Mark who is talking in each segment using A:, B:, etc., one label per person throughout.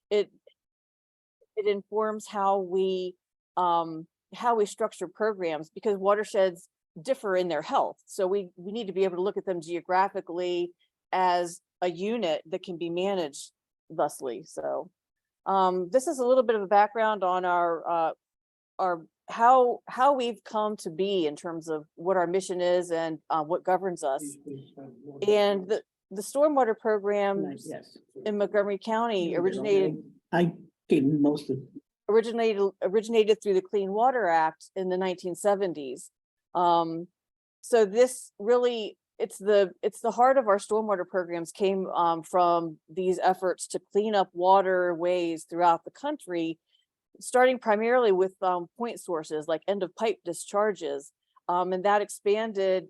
A: it informs how we structure programs, because watersheds differ in their health. So we need to be able to look at them geographically as a unit that can be managed thusly. So this is a little bit of a background on our how we've come to be in terms of what our mission is and what governs us. And the stormwater programs in Montgomery County originated through the Clean Water Act in the 1970s. So this really, it's the heart of our stormwater programs came from these efforts to clean up waterways throughout the country, starting primarily with point sources like end of pipe discharges, and that expanded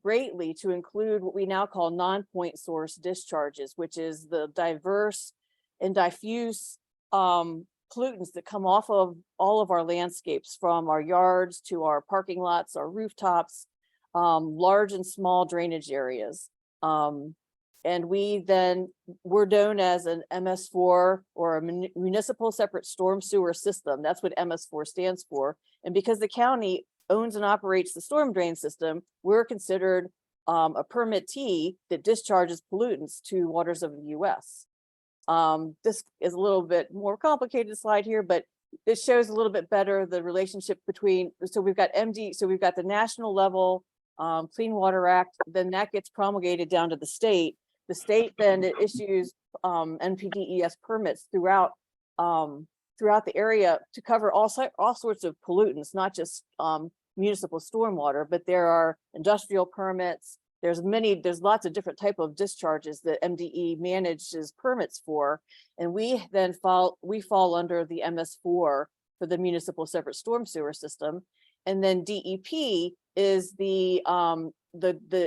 A: greatly to include what we now call non-point source discharges, which is the diverse and diffuse pollutants that come off of all of our landscapes, from our yards to our parking lots, our rooftops, large and small drainage areas. And we then were known as an MS4, or a municipal separate storm sewer system. That's what MS4 stands for. And because the county owns and operates the storm drain system, we're considered a permittee that discharges pollutants to waters of the US. This is a little bit more complicated slide here, but it shows a little bit better the relationship between, so we've got so we've got the national level Clean Water Act, then that gets promulgated down to the state. The state then issues NPDES permits throughout the area to cover all sorts of pollutants, not just municipal stormwater, but there are industrial permits. There's lots of different type of discharges that MDE manages permits for, and we then fall under the MS4 for the municipal separate storm sewer system, and then DEP is the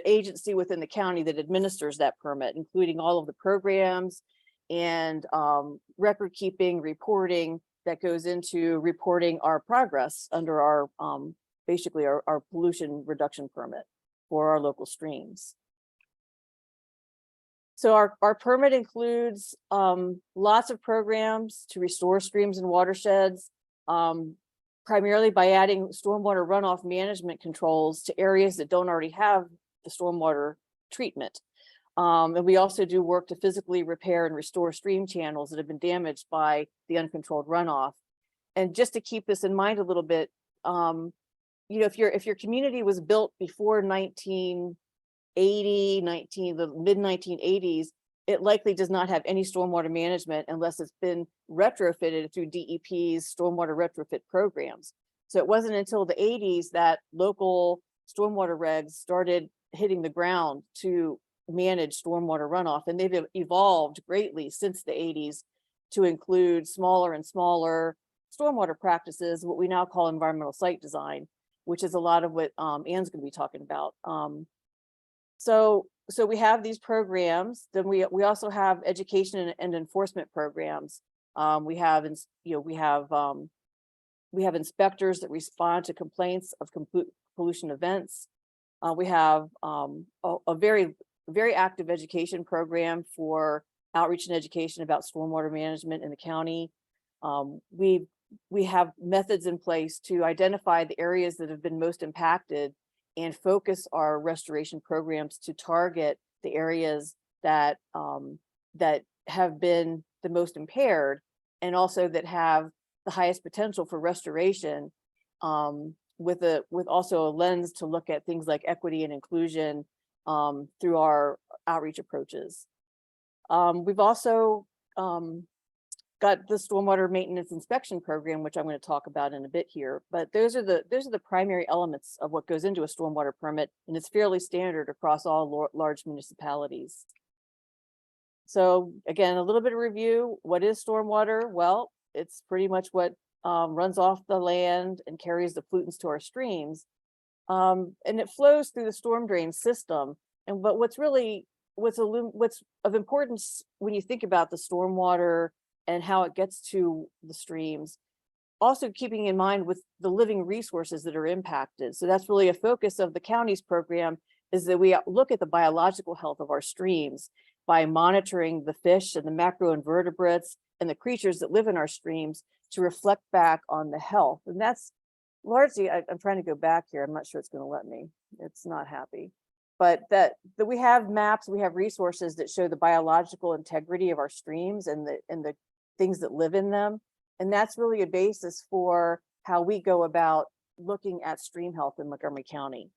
A: agency within the county that administers that permit, including all of the programs and record keeping, reporting that goes into reporting our progress under our basically our pollution reduction permit for our local streams. So our permit includes lots of programs to restore streams and watersheds, primarily by adding stormwater runoff management controls to areas that don't already have the stormwater treatment. And we also do work to physically repair and restore stream channels that have been damaged by the uncontrolled runoff. And just to keep this in mind a little bit, you know, if your community was built before 1980, the mid 1980s, it likely does not have any stormwater management unless it's been retrofitted through DEP's stormwater retrofit programs. So it wasn't until the 80s that local stormwater regs started hitting the ground to manage stormwater runoff, and they've evolved greatly since the 80s to include smaller and smaller stormwater practices, what we now call environmental site design, which is a lot of what Anne's going to be talking about. So we have these programs. Then we also have education and enforcement programs. We have inspectors that respond to complaints of pollution events. We have a very active education program for outreach and education about stormwater management in the county. We have methods in place to identify the areas that have been most impacted and focus our restoration programs to target the areas that that have been the most impaired, and also that have the highest potential for restoration, with also a lens to look at things like equity and inclusion through our outreach approaches. We've also got the stormwater maintenance inspection program, which I'm going to talk about in a bit here, but those are the primary elements of what goes into a stormwater permit, and it's fairly standard across all large municipalities. So again, a little bit of review. What is stormwater? Well, it's pretty much what runs off the land and carries the pollutants to our streams, and it flows through the storm drain system. But what's of importance when you think about the stormwater and how it gets to the streams, also keeping in mind with the living resources that are impacted. So that's really a focus of the county's program, is that we look at the biological health of our streams by monitoring the fish and the macroinvertebrates and the creatures that live in our streams to reflect back on the health. And that's largely, I'm trying to go back here. I'm not sure it's going to let me. It's not happy. But that we have maps, we have resources that show the biological integrity of our streams and the things that live in them. And that's really a basis for how we go about looking at stream health in Montgomery County.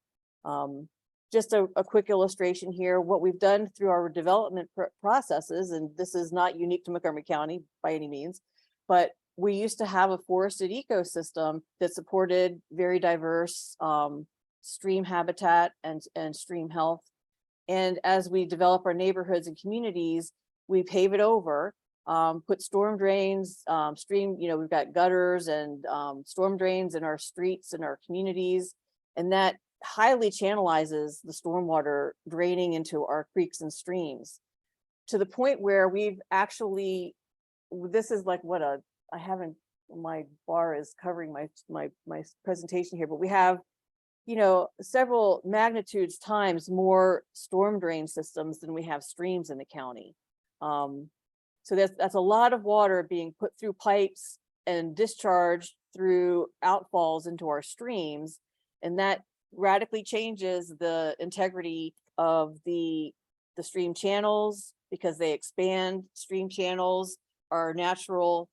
A: Just a quick illustration here, what we've done through our development processes, and this is not unique to Montgomery County by any means, but we used to have a forested ecosystem that supported very diverse stream habitat and stream health. And as we develop our neighborhoods and communities, we pave it over, put storm drains, we've got gutters and storm drains in our streets and our communities, and that highly channelizes the stormwater draining into our creeks and streams to the point where we've actually, this is like what I haven't, my bar is covering my presentation here, but we have, several magnitudes times more storm drain systems than we have streams in the county. So that's a lot of water being put through pipes and discharged through outfalls into our streams, and that radically changes the integrity of the stream channels because they expand. Stream channels are natural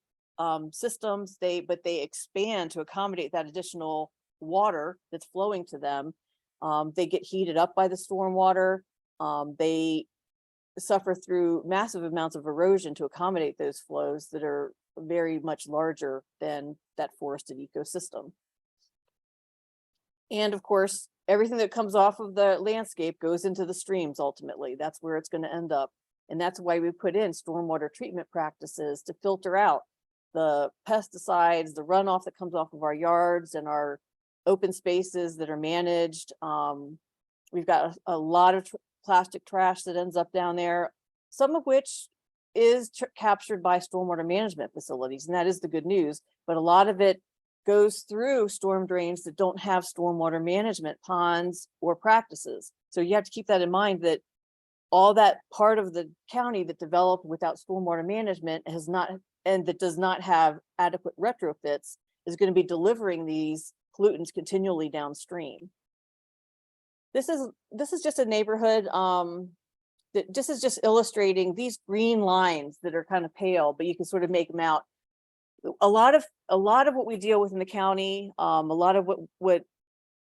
A: systems, but they expand to accommodate that additional water that's flowing to them. They get heated up by the stormwater. They suffer through massive amounts of erosion to accommodate those flows that are very much larger than that forested ecosystem. And of course, everything that comes off of the landscape goes into the streams ultimately. That's where it's going to end up. And that's why we put in stormwater treatment practices to filter out the pesticides, the runoff that comes off of our yards and our open spaces that are managed. We've got a lot of plastic trash that ends up down there, some of which is captured by stormwater management facilities, and that is the good news. But a lot of it goes through storm drains that don't have stormwater management ponds or practices. So you have to keep that in mind, that all that part of the county that developed without stormwater management has not, and that does not have adequate retrofits, is going to be delivering these pollutants continually downstream. This is just a neighborhood this is just illustrating these green lines that are kind of pale, but you can sort of make them out. A lot of what we deal with in the county, a lot of what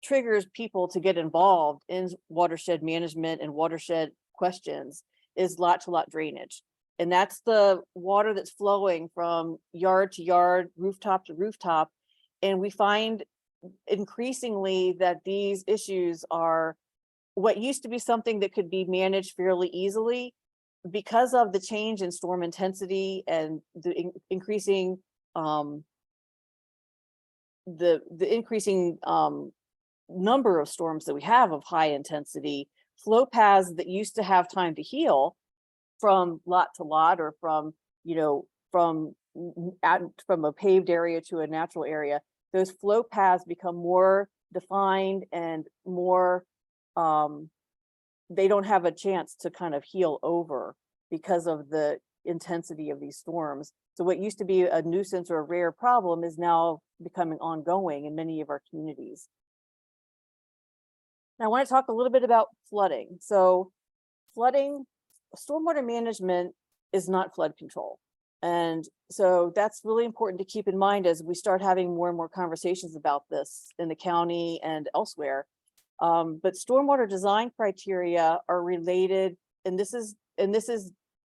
A: triggers people to get involved in watershed management and watershed questions is lot to lot drainage. And that's the water that's flowing from yard to yard, rooftop to rooftop. And we find increasingly that these issues are what used to be something that could be managed fairly easily, because of the change in storm intensity and the increasing number of storms that we have of high intensity. Flow paths that used to have time to heal from lot to lot, or from a paved area to a natural area, those flow paths become more defined and more they don't have a chance to kind of heal over because of the intensity of these storms. So what used to be a nuisance or a rare problem is now becoming ongoing in many of our communities. Now I want to talk a little bit about flooding. So flooding, stormwater management is not flood control. And so that's really important to keep in mind as we start having more and more conversations about this in the county and elsewhere. But stormwater design criteria are related, and this is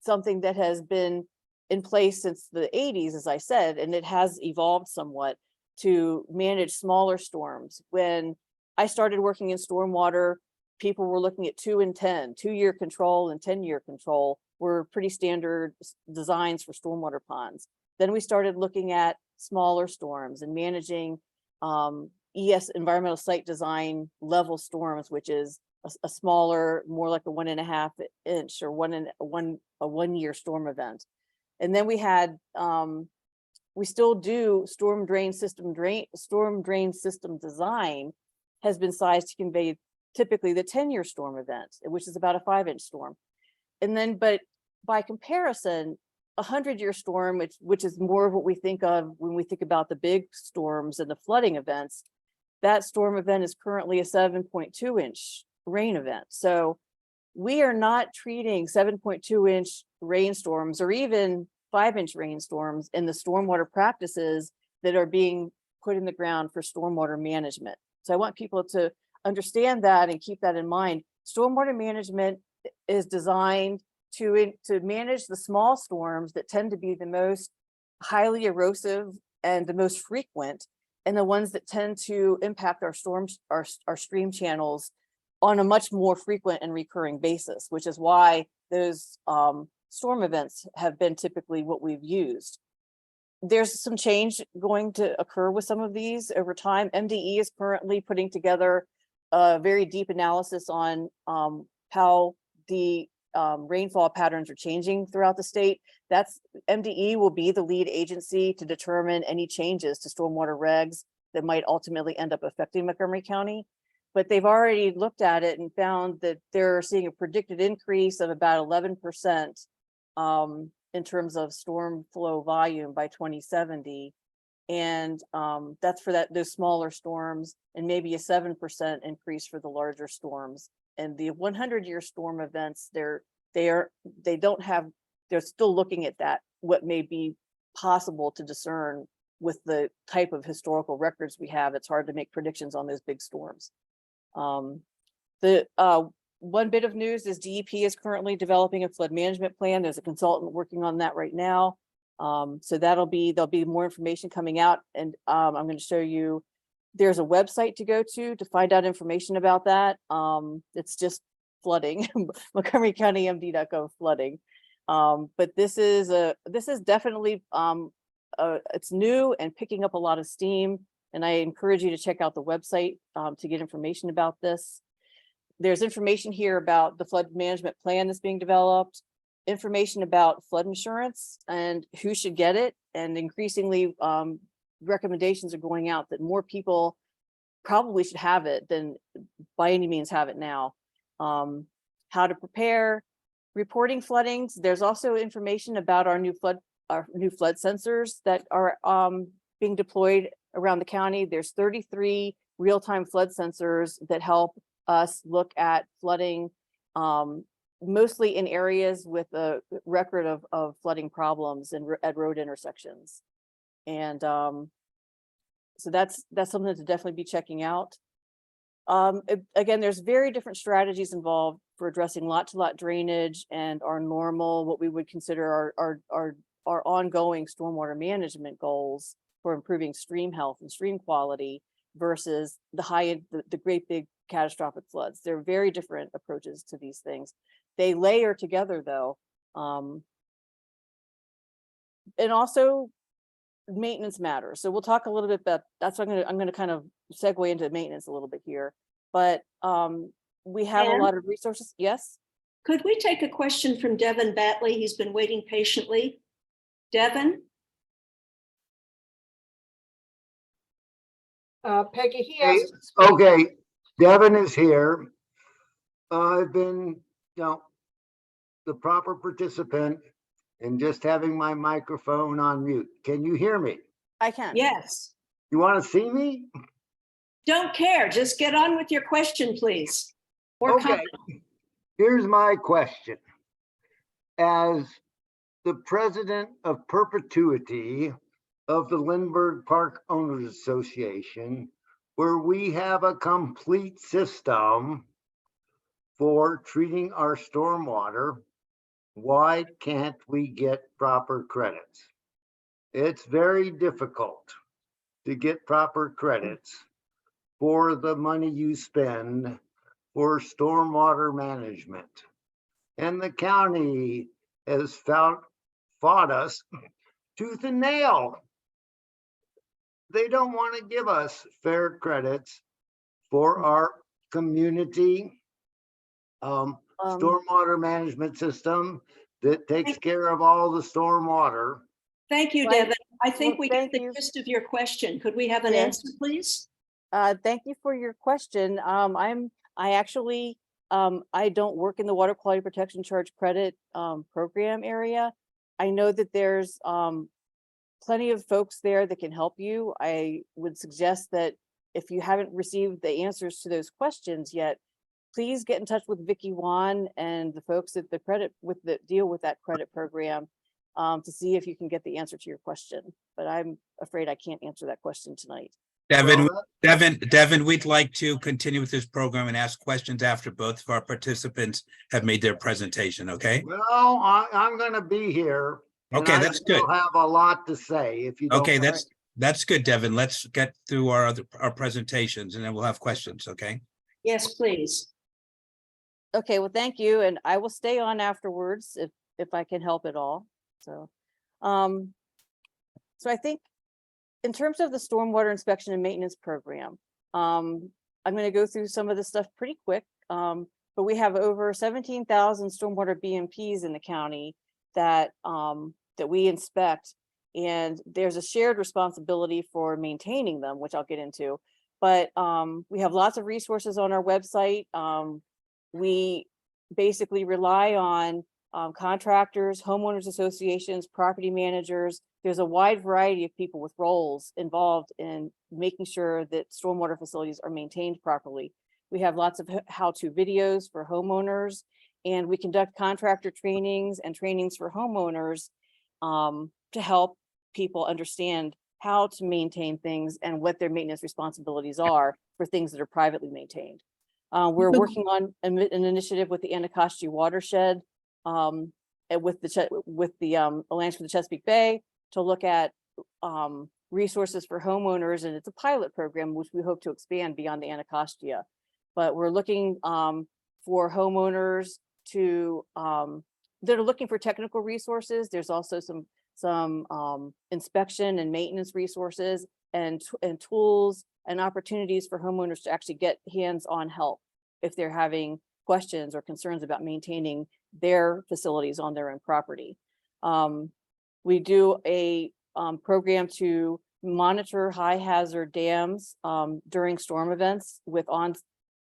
A: something that has been in place since the 80s, as I said, and it has evolved somewhat to manage smaller storms. When I started working in stormwater, people were looking at 2 and 10, 2-year control and 10-year control were pretty standard designs for stormwater ponds. Then we started looking at smaller storms and managing ES, environmental site design level storms, which is a smaller, more like a 1.5 inch or a 1-year storm event. And then we had we still do storm drain system design has been sized to convey typically the 10-year storm event, which is about a 5-inch storm. And then, but by comparison, 100-year storm, which is more of what we think of when we think about the big storms and the flooding events. That storm event is currently a 7.2-inch rain event. So we are not treating 7.2-inch rainstorms or even 5-inch rainstorms in the stormwater practices that are being put in the ground for stormwater management. So I want people to understand that and keep that in mind. Stormwater management is designed to manage the small storms that tend to be the most highly erosive and the most frequent, and the ones that tend to impact our storms, our stream channels on a much more frequent and recurring basis, which is why those storm events have been typically what we've used. There's some change going to occur with some of these over time. MDE is currently putting together a very deep analysis on how the rainfall patterns are changing throughout the state. MDE will be the lead agency to determine any changes to stormwater regs that might ultimately end up affecting Montgomery County. But they've already looked at it and found that they're seeing a predicted increase of about 11% in terms of storm flow volume by 2070. And that's for those smaller storms, and maybe a 7% increase for the larger storms. And the 100-year storm events, they're still looking at that, what may be possible to discern with the type of historical records we have. It's hard to make predictions on those big storms. One bit of news is DEP is currently developing a flood management plan. There's a consultant working on that right now. So there'll be more information coming out, and I'm going to show you. There's a website to go to find out information about that. It's just flooding, MontgomeryCountyMD.gov flooding. But this is definitely it's new and picking up a lot of steam. And I encourage you to check out the website to get information about this. There's information here about the flood management plan that's being developed, information about flood insurance and who should get it. And increasingly, recommendations are going out that more people probably should have it than by any means have it now. How to prepare, reporting floodings. There's also information about our new flood sensors that are being deployed around the county. There's 33 real-time flood sensors that help us look at flooding, mostly in areas with a record of flooding problems at road intersections. And so that's something to definitely be checking out. Again, there's very different strategies involved for addressing lot-to-lot drainage and our normal, what we would consider our ongoing stormwater management goals for improving stream health and stream quality versus the great big catastrophic floods. They're very different approaches to these things. They layer together though. And also maintenance matters. So we'll talk a little bit about that's what I'm going to kind of segue into maintenance a little bit here. But we have a lot of resources. Yes.
B: Could we take a question from Devin Batley? He's been waiting patiently. Devin?
C: Peggy, he has.
D: Okay, Devin is here. I've been, the proper participant and just having my microphone on mute. Can you hear me?
A: I can.
B: Yes.
D: You want to see me?
B: Don't care. Just get on with your question, please. Or
D: okay. Here's my question. As the president of perpetuity of the Lindbergh Park Owners Association, where we have a complete system for treating our stormwater, why can't we get proper credits? It's very difficult to get proper credits for the money you spend for stormwater management. And the county has fought us tooth and nail. They don't want to give us fair credits for our community stormwater management system that takes care of all the stormwater.
B: Thank you, Devin. I think we get the
A: you.
B: gist of your question. Could we have an answer, please?
A: Thank you for your question. I actually I don't work in the water quality protection charge credit program area. I know that there's plenty of folks there that can help you. I would suggest that if you haven't received the answers to those questions yet, please get in touch with Vicky Wan and the folks at the deal with that credit program to see if you can get the answer to your question. But I'm afraid I can't answer that question tonight.
C: Devin,
D: Well,
C: Devin, we'd like to continue with this program and ask questions after both of our participants have made their presentation, okay?
D: Well, I'm gonna be here. and
C: Okay,
D: I
C: that's
D: still
C: good.
D: have a lot to say, if you don't.
C: Okay,
D: mind.
C: that's good, Devin. Let's get through our presentations and then we'll have questions, okay?
B: Yes, please.
A: Okay, well, thank you. And I will stay on afterwards if I can help at all. So, so I think in terms of the stormwater inspection and maintenance program, I'm going to go through some of this stuff pretty quick. But we have over 17,000 stormwater BMPs in the county that that we inspect, and there's a shared responsibility for maintaining them, which I'll get into. But we have lots of resources on our website. We basically rely on contractors, homeowners associations, property managers. There's a wide variety of people with roles involved in making sure that stormwater facilities are maintained properly. We have lots of how-to videos for homeowners, and we conduct contractor trainings and trainings for homeowners to help people understand how to maintain things and what their maintenance responsibilities are for things that are privately maintained. We're working on an initiative with the Anacostia watershed and with the Alliance for the Chesapeake Bay to look at resources for homeowners, and it's a pilot program which we hope to expand beyond the Anacostia. But we're looking for homeowners to that are looking for technical resources. There's also some inspection and maintenance resources and tools and opportunities for homeowners to actually get hands-on help if they're having questions or concerns about maintaining their facilities on their own property. We do a program to monitor high hazard dams during storm events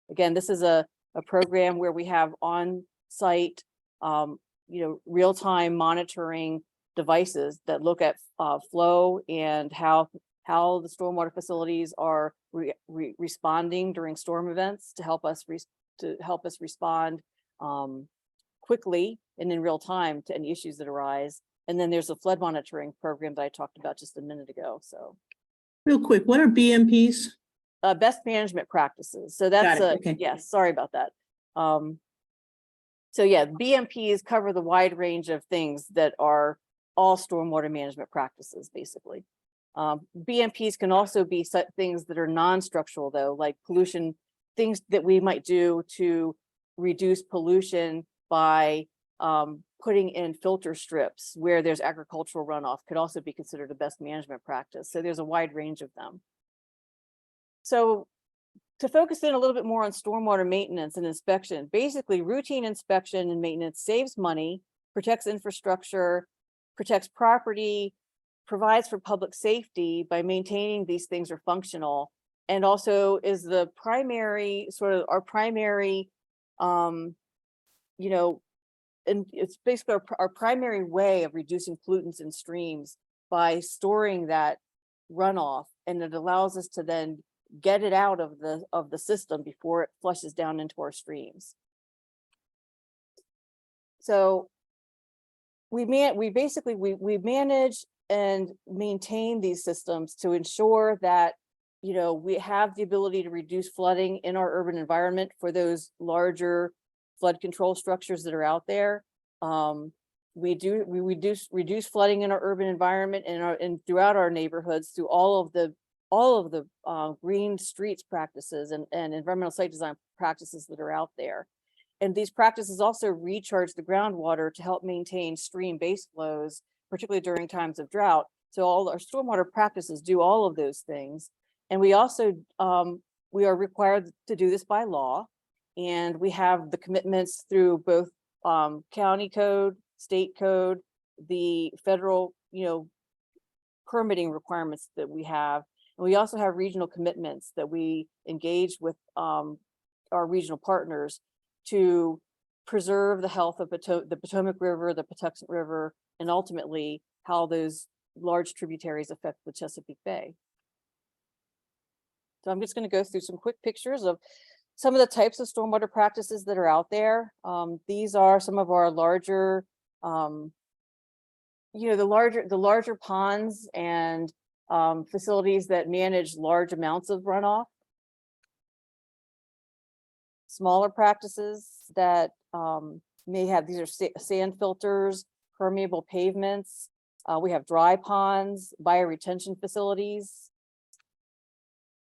A: again, this is a program where we have on-site, real-time monitoring devices that look at flow and how the stormwater facilities are responding during storm events to help us respond quickly and in real time to any issues that arise. And then there's a flood monitoring program that I talked about just a minute ago. So,
E: real quick, what are BMPs?
A: best management practices. So that's
E: Okay.
A: yes, sorry about that. So yeah, BMPs cover the wide range of things that are all stormwater management practices, basically. BMPs can also be things that are non-structural, though, like pollution, things that we might do to reduce pollution by putting in filter strips where there's agricultural runoff could also be considered a best management practice. So there's a wide range of them. So to focus in a little bit more on stormwater maintenance and inspection, basically routine inspection and maintenance saves money, protects infrastructure, protects property, provides for public safety by maintaining these things are functional, and also is the primary our primary, and it's basically our primary way of reducing pollutants in streams by storing that runoff, and it allows us to then get it out of the system before it flushes down into our streams. So we manage and maintain these systems to ensure that we have the ability to reduce flooding in our urban environment for those larger flood control structures that are out there. We reduce flooding in our urban environment and throughout our neighborhoods through all of the green streets practices and environmental site design practices that are out there. And these practices also recharge the groundwater to help maintain stream base flows, particularly during times of drought. So all our stormwater practices do all of those things. And we also, we are required to do this by law. And we have the commitments through both county code, state code, the federal, permitting requirements that we have. And we also have regional commitments that we engage with our regional partners to preserve the health of the Potomac River, the Patuxent River, and ultimately how those large tributaries affect the Chesapeake Bay. So I'm just going to go through some quick pictures of some of the types of stormwater practices that are out there. These are some of our larger, the larger ponds and facilities that manage large amounts of runoff. Smaller practices that may have, these are sand filters, permeable pavements. We have dry ponds, bioretention facilities,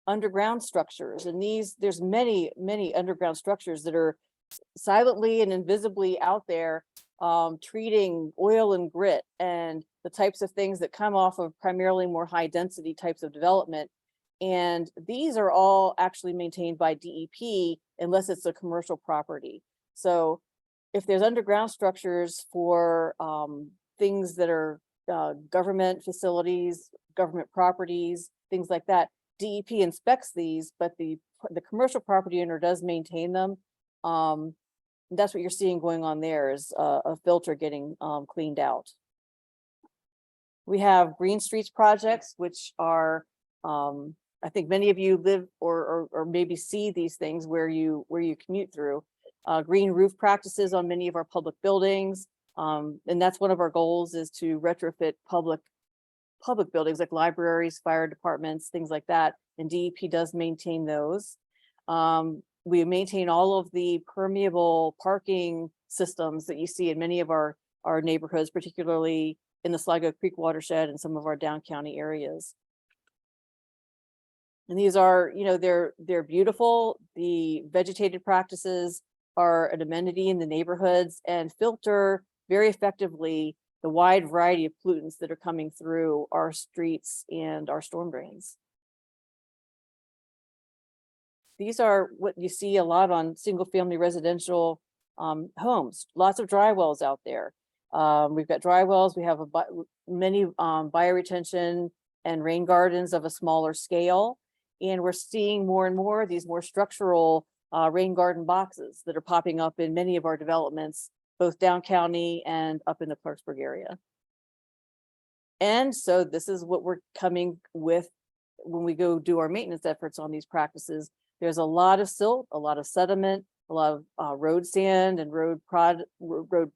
A: underground structures, and there's many underground structures that are silently and invisibly out there, treating oil and grit and the types of things that come off of primarily more high density types of development. And these are all actually maintained by DEP unless it's a commercial property. So if there's underground structures for things that are government facilities, government properties, things like that, DEP inspects these, but the commercial property owner does maintain them. That's what you're seeing going on there, is a filter getting cleaned out. We have green streets projects, which are, I think many of you live or maybe see these things where you commute through. Green roof practices on many of our public buildings. And that's one of our goals, is to retrofit public buildings like libraries, fire departments, things like that. And DEP does maintain those. We maintain all of the permeable parking systems that you see in many of our neighborhoods, particularly in the Sligo Creek watershed and some of our down county areas. And these are, they're beautiful. The vegetated practices are an amenity in the neighborhoods and filter very effectively the wide variety of pollutants that are coming through our streets and our storm drains. These are what you see a lot on single family residential homes, lots of dry wells out there. We've got dry wells, we have many bioretention and rain gardens of a smaller scale. And we're seeing more and more of these more structural rain garden boxes that are popping up in many of our developments, both down county and up in the Clarksburg area. And so this is what we're coming with when we go do our maintenance efforts on these practices. There's a lot of silt, a lot of sediment, a lot of road sand and road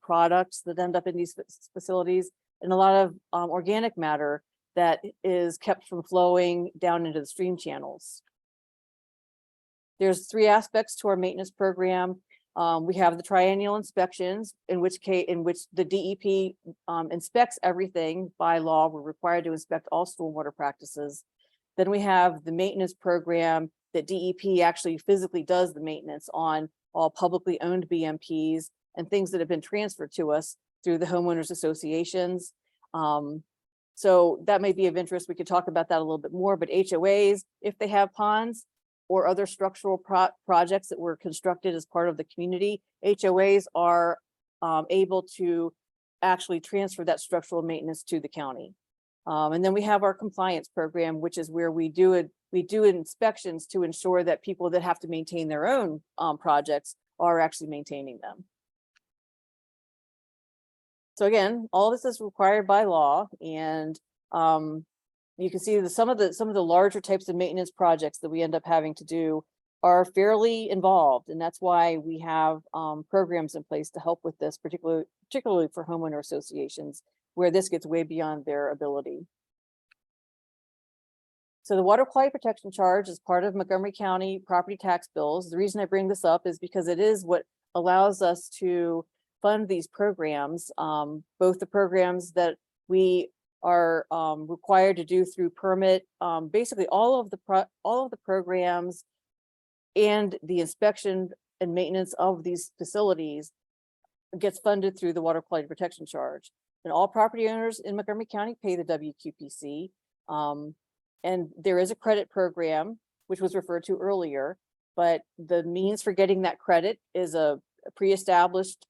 A: products that end up in these facilities, and a lot of organic matter that is kept from flowing down into the stream channels. There's 3 aspects to our maintenance program. We have the triennial inspections, in which the DEP inspects everything by law. We're required to inspect all stormwater practices. Then we have the maintenance program that DEP actually physically does the maintenance on all publicly owned BMPs and things that have been transferred to us through the homeowners associations. So that may be of interest. We could talk about that a little bit more, but HOAs, if they have ponds or other structural projects that were constructed as part of the community, HOAs are able to actually transfer that structural maintenance to the county. And then we have our compliance program, which is where we do inspections to ensure that people that have to maintain their own projects are actually maintaining them. So again, all this is required by law, and you can see that some of the larger types of maintenance projects that we end up having to do are fairly involved, and that's why we have programs in place to help with this, particularly for homeowner associations, where this gets way beyond their ability. So the water quality protection charge is part of Montgomery County property tax bills. The reason I bring this up is because it is what allows us to fund these programs, both the programs that we are required to do through permit, basically all of the programs and the inspection and maintenance of these facilities gets funded through the water quality protection charge. And all property owners in Montgomery County pay the WQPC. And there is a credit program, which was referred to earlier, but the means for getting that credit is a pre-established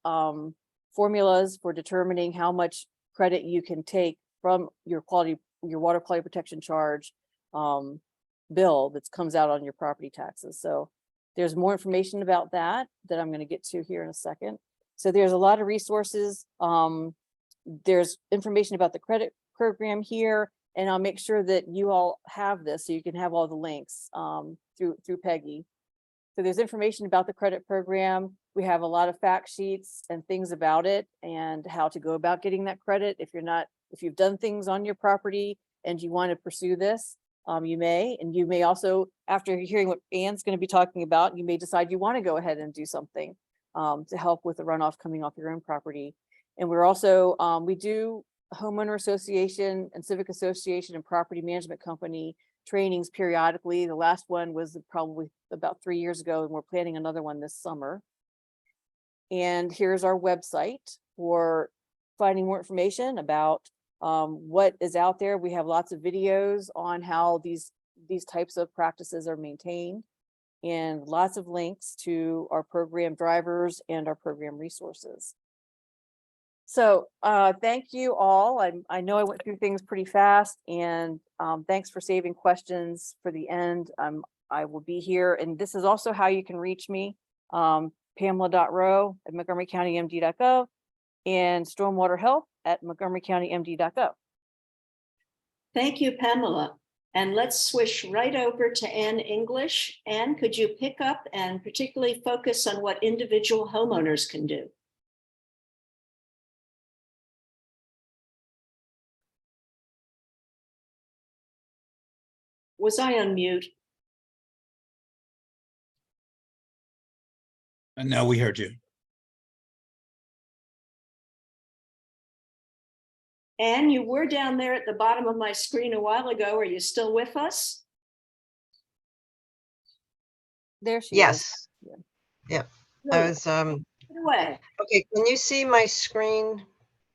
A: formulas for determining how much credit you can take from your water quality protection charge bill that comes out on your property taxes. So there's more information about that I'm going to get to here in a second. So there's a lot of resources. There's information about the credit program here, and I'll make sure that you all have this so you can have all the links through Peggy. So there's information about the credit program. We have a lot of fact sheets and things about it and how to go about getting that credit. If you've done things on your property and you want to pursue this, you may. And you may also, after hearing what Ann's going to be talking about, you may decide you want to go ahead and do something to help with the runoff coming off your own property. And we're also, we do homeowner association and civic association and property management company trainings periodically. The last one was probably about 3 years ago, and we're planning another one this summer. And here's our website for finding more information about what is out there. We have lots of videos on how these types of practices are maintained, and lots of links to our program drivers and our program resources. So thank you all. I know I went through things pretty fast, and thanks for saving questions for the end. I will be here, and this is also how you can reach me, Pamela.Rowe@MontgomeryCountyMD.gov and Stormwater Health at MontgomeryCountyMD.gov.
B: Thank you, Pamela. And let's switch right over to Ann English. Ann, could you pick up and particularly focus on what individual homeowners can do? Was I on mute?
C: No, we heard you.
B: Ann, you were down there at the bottom of my screen a while ago. Are you still with us?
A: There she is.
F: Yes.
A: Yeah.
F: Yep.
B: Good.
F: I was,
B: Take it away.
F: okay, can you see my screen?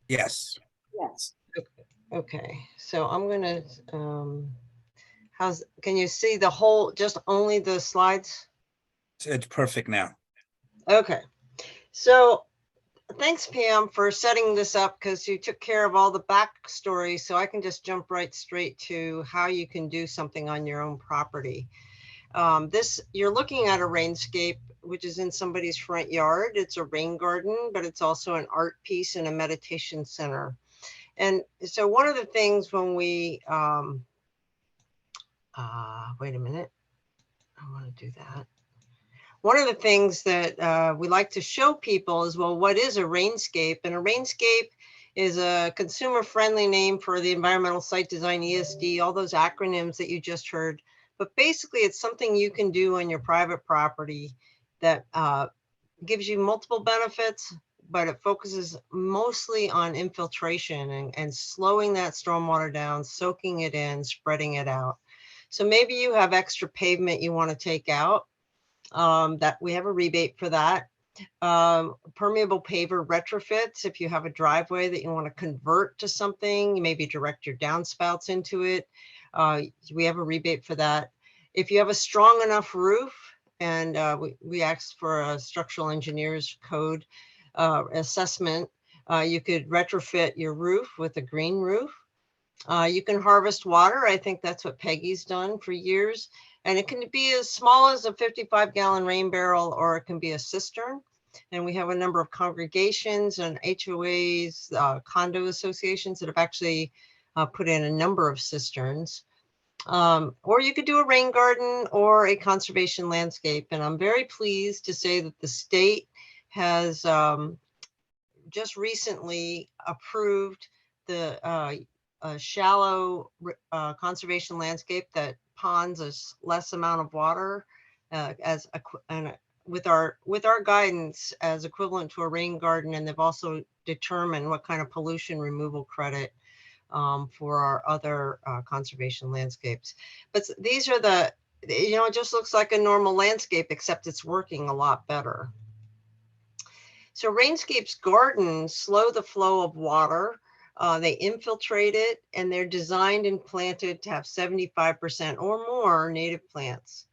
C: Yes.
B: Yes.
F: Okay, so I'm gonna, can you see the whole, just only the slides?
C: It's perfect now.
F: Okay, so thanks, Pam, for setting this up, because you took care of all the backstory, so I can just jump right straight to how you can do something on your own property. You're looking at a RainScape, which is in somebody's front yard. It's a rain garden, but it's also an art piece and a meditation center. And so one of the things when we, wait a minute, I want to do that. One of the things that we like to show people is, well, what is a RainScape? And a RainScape is a consumer-friendly name for the environmental site design, ESD, all those acronyms that you just heard. But basically, it's something you can do on your private property that gives you multiple benefits, but it focuses mostly on infiltration and slowing that stormwater down, soaking it in, spreading it out. So maybe you have extra pavement you want to take out. That we have a rebate for that. Permeable paver retrofits, if you have a driveway that you want to convert to something, you maybe direct your downspouts into it. We have a rebate for that. If you have a strong enough roof, and we asked for a structural engineer's code assessment, you could retrofit your roof with a green roof. You can harvest water. I think that's what Peggy's done for years. And it can be as small as a 55-gallon rain barrel, or it can be a cistern. And we have a number of congregations and HOAs, condo associations that have actually put in a number of cisterns. Or you could do a rain garden or a conservation landscape. And I'm very pleased to say that the state has just recently approved the shallow conservation landscape that ponds a less amount of water with our guidance as equivalent to a rain garden. And they've also determined what kind of pollution removal credit for our other conservation landscapes. But these are it just looks like a normal landscape, except it's working a lot better. So RainScapes gardens slow the flow of water. They infiltrate it, and they're designed and planted to have 75% or more native plants.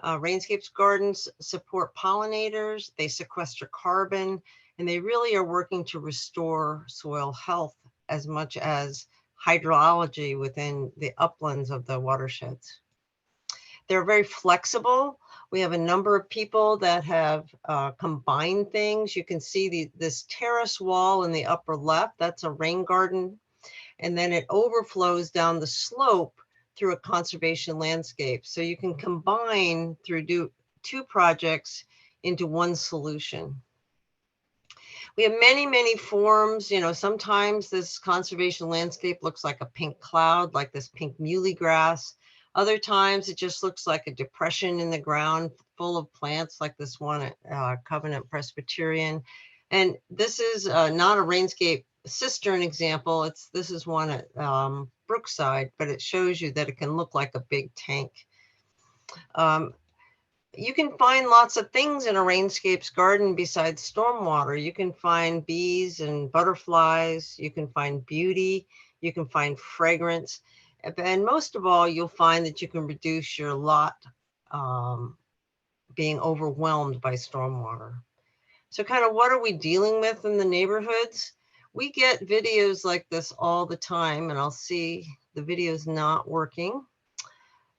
F: RainScapes gardens support pollinators, they sequester carbon, and they really are working to restore soil health as much as hydrology within the uplands of the watersheds. They're very flexible. We have a number of people that have combined things. You can see this terrace wall in the upper left, that's a rain garden. And then it overflows down the slope through a conservation landscape. So you can combine through two projects into one solution. We have many, many forms. You know, sometimes this conservation landscape looks like a pink cloud, like this pink muhly grass. Other times it just looks like a depression in the ground full of plants, like this one at Covenant Presbyterian. And this is not a RainScape cistern example. This is one at Brookside, but it shows you that it can look like a big tank. You can find lots of things in a RainScapes garden besides stormwater. You can find bees and butterflies. You can find beauty. You can find fragrance. And most of all, you'll find that you can reduce your lot being overwhelmed by stormwater. So kind of what are we dealing with in the neighborhoods? We get videos like this all the time, and I'll see the video's not working.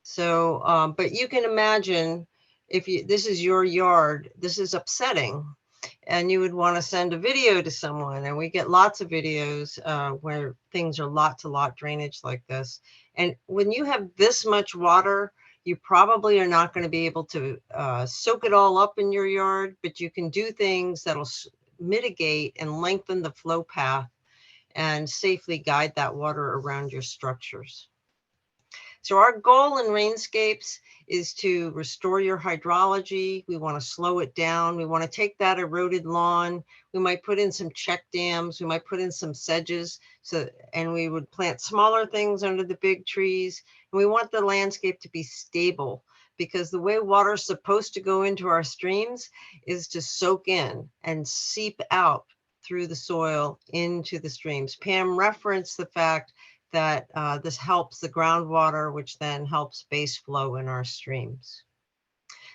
F: So, but you can imagine if this is your yard, this is upsetting, and you would want to send a video to someone. And we get lots of videos where things are lot to lot drainage like this. And when you have this much water, you probably are not going to be able to soak it all up in your yard, but you can do things that'll mitigate and lengthen the flow path and safely guide that water around your structures. So our goal in RainScapes is to restore your hydrology. We want to slow it down. We want to take that eroded lawn. We might put in some check dams. We might put in some sedges. And we would plant smaller things under the big trees. And we want the landscape to be stable, because the way water is supposed to go into our streams is to soak in and seep out through the soil into the streams. Pam referenced the fact that this helps the groundwater, which then helps base flow in our streams.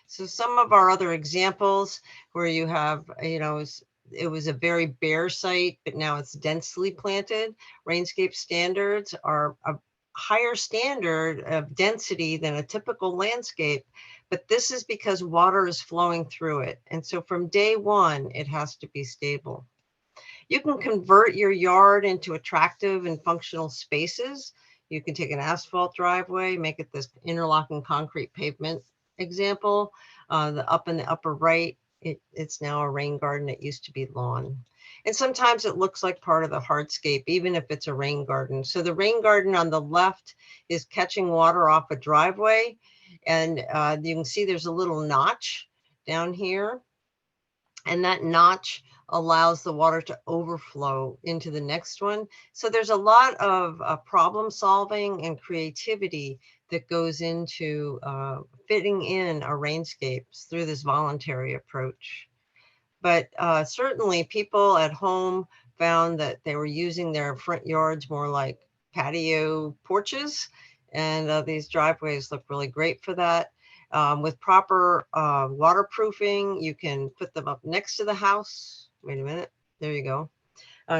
F: So some of our other examples where you have, you know, it was a very bare site, but now it's densely planted. RainScape standards are a higher standard of density than a typical landscape, but this is because water is flowing through it. And so from day one, it has to be stable. You can convert your yard into attractive and functional spaces. You can take an asphalt driveway, make it this interlocking concrete pavement example. Up in the upper right, it's now a rain garden. It used to be lawn. And sometimes it looks like part of the hardscape, even if it's a rain garden. So the rain garden on the left is catching water off a driveway. And you can see there's a little notch down here. And that notch allows the water to overflow into the next one. So there's a lot of problem solving and creativity that goes into fitting in our RainScapes through this voluntary approach. But certainly people at home found that they were using their front yards more like patio porches, and these driveways look really great for that. With proper waterproofing, you can put them up next to the house. Wait a minute, there you go.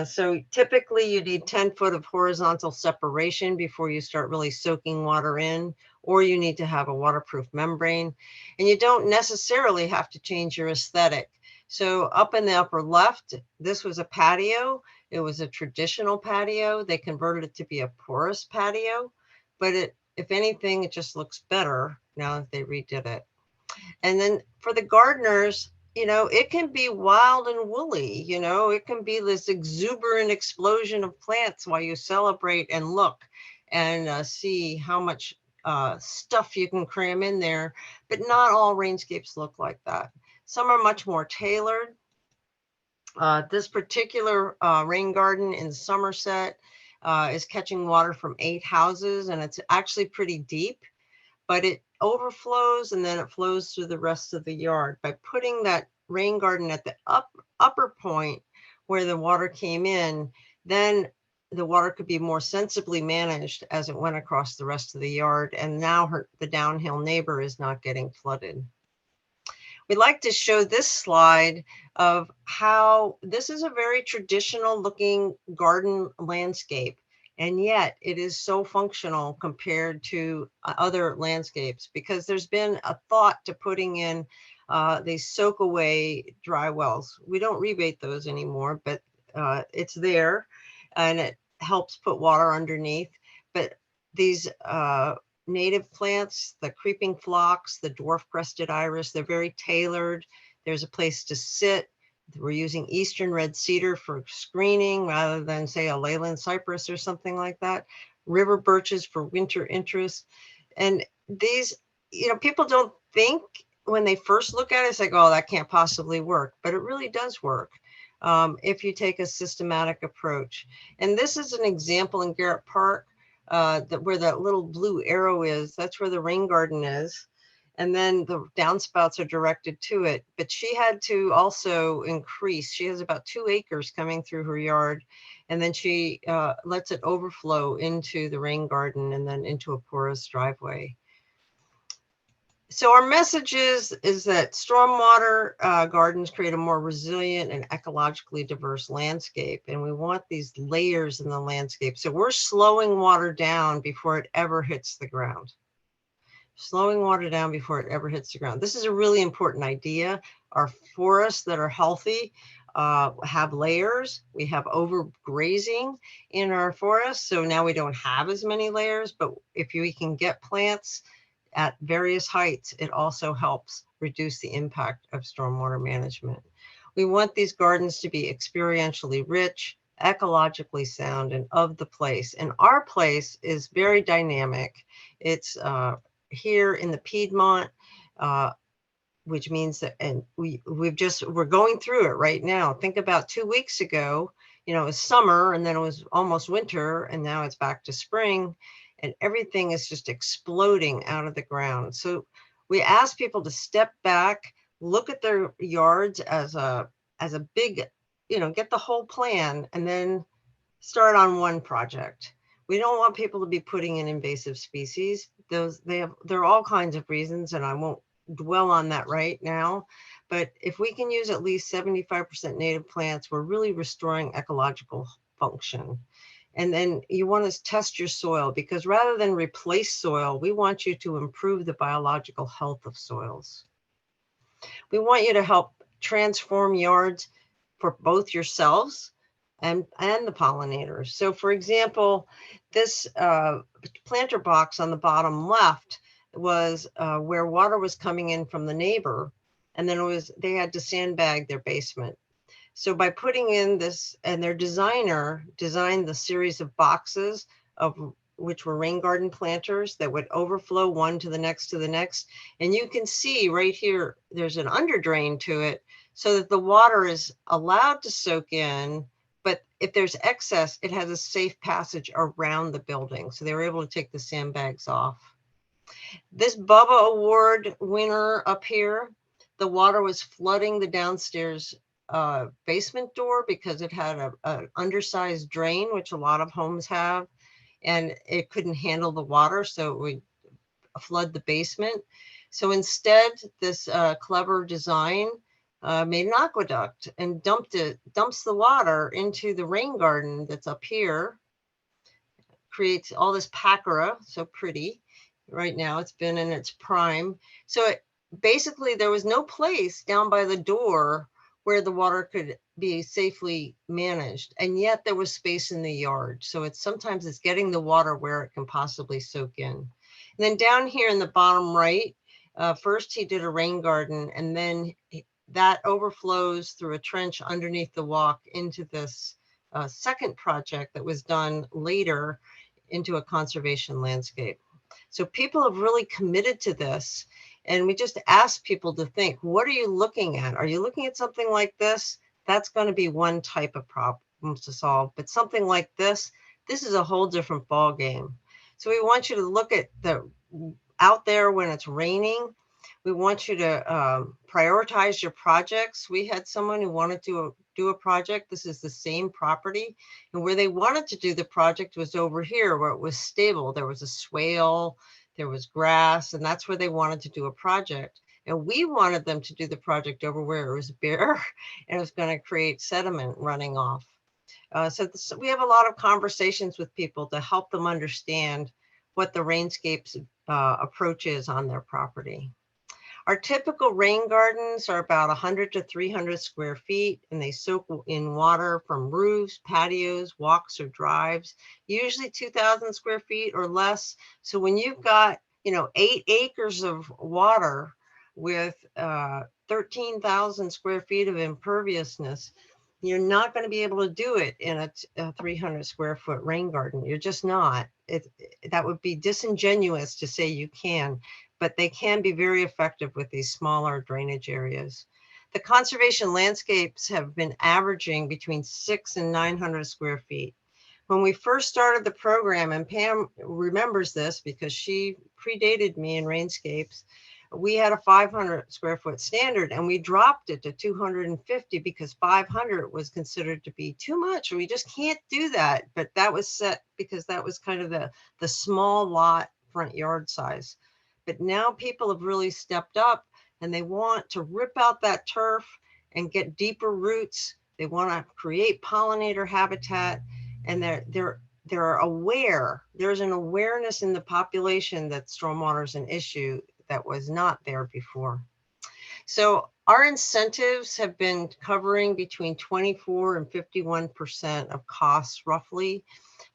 F: So typically you need 10 foot of horizontal separation before you start really soaking water in, or you need to have a waterproof membrane. And you don't necessarily have to change your aesthetic. So up in the upper left, this was a patio. It was a traditional patio. They converted it to be a porous patio, but if anything, it just looks better now that they redid it. And then for the gardeners, you know, it can be wild and woolly, you know, it can be this exuberant explosion of plants while you celebrate and look and see how much stuff you can cram in there. But not all RainScapes look like that. Some are much more tailored. This particular rain garden in Somerset is catching water from 8 houses, and it's actually pretty deep, but it overflows and then it flows through the rest of the yard. By putting that rain garden at the upper point where the water came in, then the water could be more sensibly managed as it went across the rest of the yard. And now the downhill neighbor is not getting flooded. We'd like to show this slide of how this is a very traditional looking garden landscape. And yet it is so functional compared to other landscapes, because there's been a thought to putting in these soak away dry wells. We don't rebate those anymore, but it's there and it helps put water underneath. But these native plants, the creeping phlox, the dwarf crested iris, they're very tailored. There's a place to sit. We're using eastern red cedar for screening rather than, say, a leyland cypress or something like that. River birches for winter interest. And these, people don't think when they first look at it, it's like, oh, that can't possibly work. But it really does work if you take a systematic approach. And this is an example in Garrett Park where that little blue arrow is. That's where the rain garden is. And then the downspouts are directed to it. But she had to also increase. She has about 2 acres coming through her yard. And then she lets it overflow into the rain garden and then into a porous driveway. So our message is that stormwater gardens create a more resilient and ecologically diverse landscape. And we want these layers in the landscape. So we're slowing water down before it ever hits the ground. Slowing water down before it ever hits the ground. This is a really important idea. Our forests that are healthy have layers. We have overgrazing in our forests. So now we don't have as many layers, but if we can get plants at various heights, it also helps reduce the impact of stormwater management. We want these gardens to be experientially rich, ecologically sound, and of the place. And our place is very dynamic. It's here in the Piedmont, which means that, and we're going through it right now. Think about 2 weeks ago, it was summer and then it was almost winter and now it's back to spring and everything is just exploding out of the ground. So we ask people to step back, look at their yards as a big, get the whole plan and then start on one project. We don't want people to be putting in invasive species. There are all kinds of reasons, and I won't dwell on that right now. But if we can use at least 75% native plants, we're really restoring ecological function. And then you want to test your soil, because rather than replace soil, we want you to improve the biological health of soils. We want you to help transform yards for both yourselves and the pollinators. So for example, this planter box on the bottom left was where water was coming in from the neighbor, and then they had to sandbag their basement. So by putting in this, and their designer designed the series of boxes of which were rain garden planters that would overflow one to the next to the next. And you can see right here, there's an under drain to it so that the water is allowed to soak in. But if there's excess, it has a safe passage around the building. So they were able to take the sandbags off. This Bubba Award winner up here, the water was flooding the downstairs basement door because it had an undersized drain, which a lot of homes have, and it couldn't handle the water, so it would flood the basement. So instead, this clever design made an aqueduct and dumps the water into the rain garden that's up here, creates all this pachyra, so pretty. Right now, it's been in its prime. So basically, there was no place down by the door where the water could be safely managed. And yet there was space in the yard. So sometimes it's getting the water where it can possibly soak in. And then down here in the bottom right, first he did a rain garden, and then that overflows through a trench underneath the walk into this second project that was done later into a conservation landscape. So people have really committed to this. And we just ask people to think, what are you looking at? Are you looking at something like this? That's going to be one type of problems to solve. But something like this is a whole different ball game. So we want you to look at out there when it's raining. We want you to prioritize your projects. We had someone who wanted to do a project. This is the same property. And where they wanted to do the project was over here where it was stable. There was a swale, there was grass, and that's where they wanted to do a project. And we wanted them to do the project over where it was bare and it was going to create sediment running off. We have a lot of conversations with people to help them understand what the RainScapes approach is on their property. Our typical rain gardens are about 100 to 300 square feet, and they soak in water from roofs, patios, walks, or drives, usually 2,000 square feet or less. So when you've got, 8 acres of water with 13,000 square feet of imperviousness, you're not going to be able to do it in a 300 square foot rain garden. You're just not. That would be disingenuous to say you can, but they can be very effective with these smaller drainage areas. The conservation landscapes have been averaging between 600 and 900 square feet. When we first started the program, and Pam remembers this because she predated me in RainScapes, we had a 500 square foot standard, and we dropped it to 250 because 500 was considered to be too much. We just can't do that. But that was set because that was kind of the small lot front yard size. But now people have really stepped up, and they want to rip out that turf and get deeper roots. They want to create pollinator habitat, and they're aware. There's an awareness in the population that stormwater is an issue that was not there before. So our incentives have been covering between 24 and 51% of costs roughly.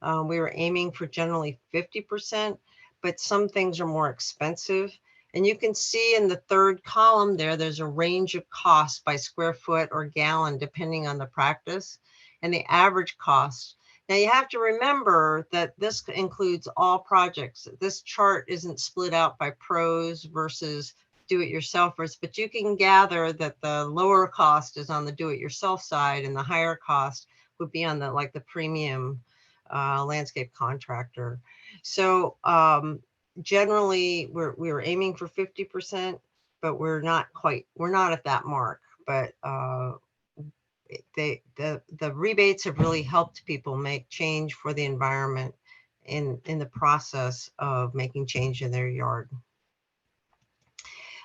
F: We were aiming for generally 50%, but some things are more expensive. And you can see in the third column there's a range of costs by square foot or gallon, depending on the practice, and the average cost. Now you have to remember that this includes all projects. This chart isn't split out by pros versus do-it-yourselfers, but you can gather that the lower cost is on the do-it-yourself side, and the higher cost would be on the premium landscape contractor. So generally we were aiming for 50%, but we're not at that mark. But the rebates have really helped people make change for the environment in the process of making change in their yard.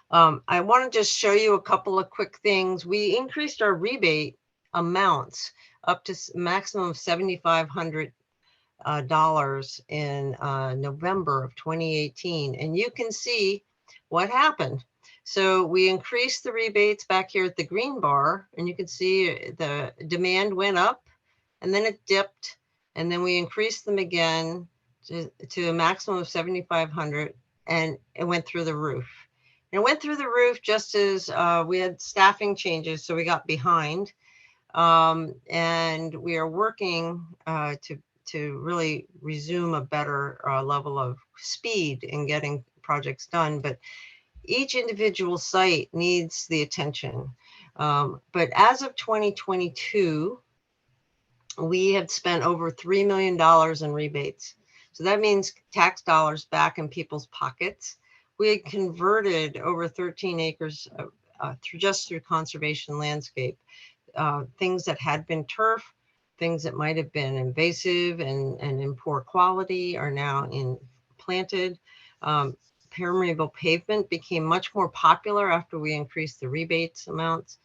F: I want to just show you a couple of quick things. We increased our rebate amounts up to maximum of $7,500 in November of 2018, and you can see what happened. So we increased the rebates back here at the green bar, and you can see the demand went up, and then it dipped, and then we increased them again to a maximum of 7,500, and it went through the roof. And it went through the roof just as we had staffing changes, so we got behind, and we are working to really resume a better level of speed in getting projects done. But each individual site needs the attention. But as of 2022, we have spent over $3 million in rebates. So that means tax dollars back in people's pockets. We had converted over 13 acres through conservation landscape. Things that had been turf, things that might have been invasive and in poor quality are now planted. Permeable pavement became much more popular after we increased the rebates amounts.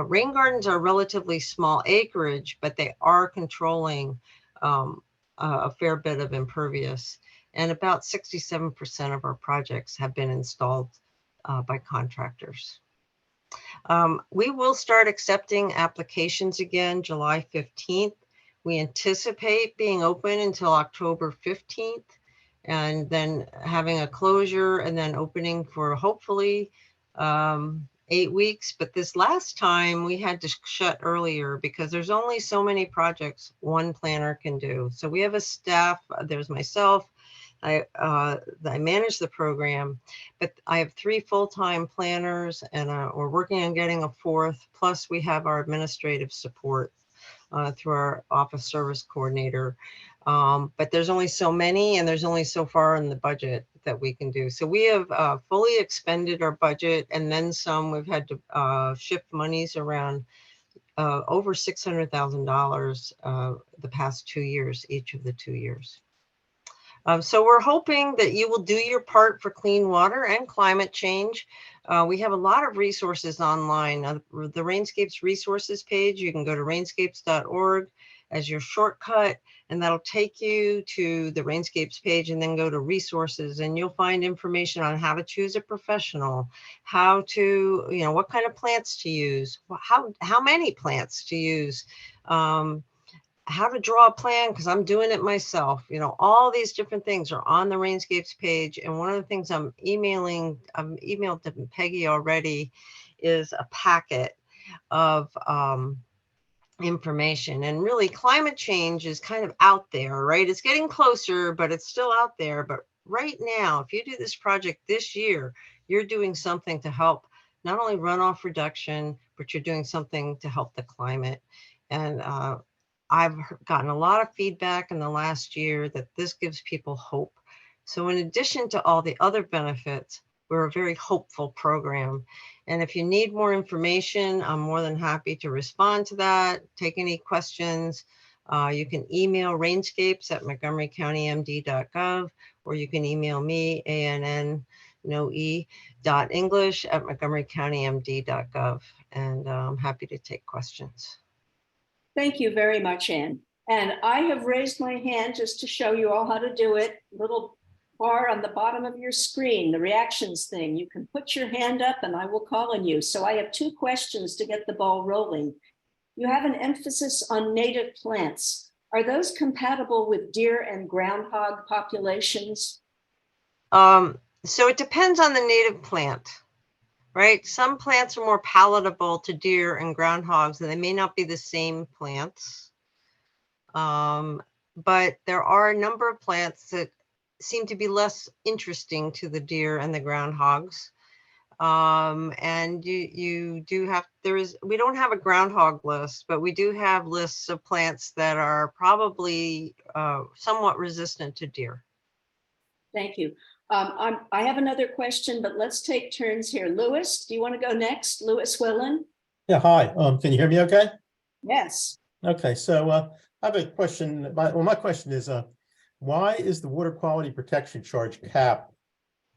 F: Rain gardens are relatively small acreage, but they are controlling a fair bit of impervious. And about 67% of our projects have been installed by contractors. We will start accepting applications again July 15th. We anticipate being open until October 15th. And then having a closure and then opening for hopefully 8 weeks. But this last time we had to shut earlier because there's only so many projects one planner can do. So we have a staff, there's myself, I manage the program, but I have 3 full-time planners, and we're working on getting a 4th. Plus we have our administrative support through our office service coordinator. But there's only so many, and there's only so far in the budget that we can do. So we have fully expended our budget, and then some. We've had to shift monies around over $600,000 the past 2 years, each of the 2 years. So we're hoping that you will do your part for clean water and climate change. We have a lot of resources online. The RainScapes resources page, you can go to rainscapes.org, as your shortcut, and that'll take you to the RainScapes page and then go to resources, and you'll find information on how to choose a professional, how to, what kind of plants to use, how many plants to use, how to draw a plan, because I'm doing it myself. All these different things are on the RainScapes page. And one of the things I'm emailed to Peggy already is a packet of information. And really, climate change is kind of out there, right? It's getting closer, but it's still out there. But right now, if you do this project this year, you're doing something to help not only runoff reduction, but you're doing something to help the climate. And I've gotten a lot of feedback in the last year that this gives people hope. So in addition to all the other benefits, we're a very hopeful program. And if you need more information, I'm more than happy to respond to that, take any questions. You can email RainScapes@montgomerycountymd.gov, or you can email me, ANN.english@montgomerycountymd.gov. And I'm happy to take questions.
B: Thank you very much, Ann. And I have raised my hand just to show you all how to do it. Little bar on the bottom of your screen, the reactions thing. You can put your hand up and I will call on you. So I have 2 questions to get the ball rolling. You have an emphasis on native plants. Are those compatible with deer and groundhog populations?
F: So it depends on the native plant, right? Some plants are more palatable to deer and groundhogs, and they may not be the same plants. But there are a number of plants that seem to be less interesting to the deer and the groundhogs. And you do have, we don't have a groundhog list, but we do have lists of plants that are probably somewhat resistant to deer.
B: Thank you. I have another question, but let's take turns here. Lewis, do you want to go next? Lewis Willen?
G: Yeah, hi. Can you hear me okay?
B: Yes.
G: Okay, so I have a question. My question is, why is the water quality protection charge capped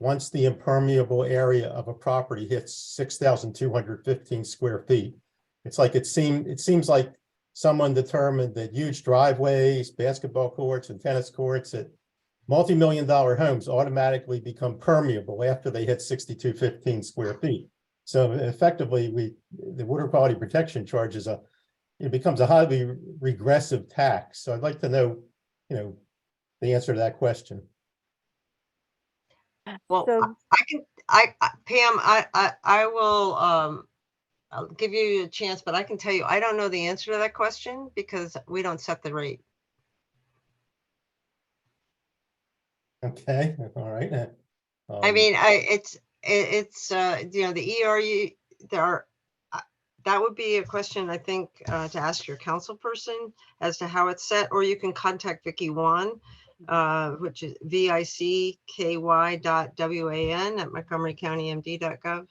G: once the impermeable area of a property hits 6,215 square feet? It's like it seems like someone determined that huge driveways, basketball courts, and tennis courts at multi-million-dollar homes automatically become permeable after they hit 6,215 square feet. So effectively, the water quality protection charge is it becomes a highly regressive tax. So I'd like to know, the answer to that question.
F: Well,
A: So-
F: Pam, I will, I'll give you a chance, but I can tell you, I don't know the answer to that question because we don't set the rate.
G: Okay, all right.
F: I mean, it's the ERU, that would be a question, I think, to ask your council person as to how it's set, or you can contact Vicki Wan, which is VICKY.WAN@montgomerycountymd.gov,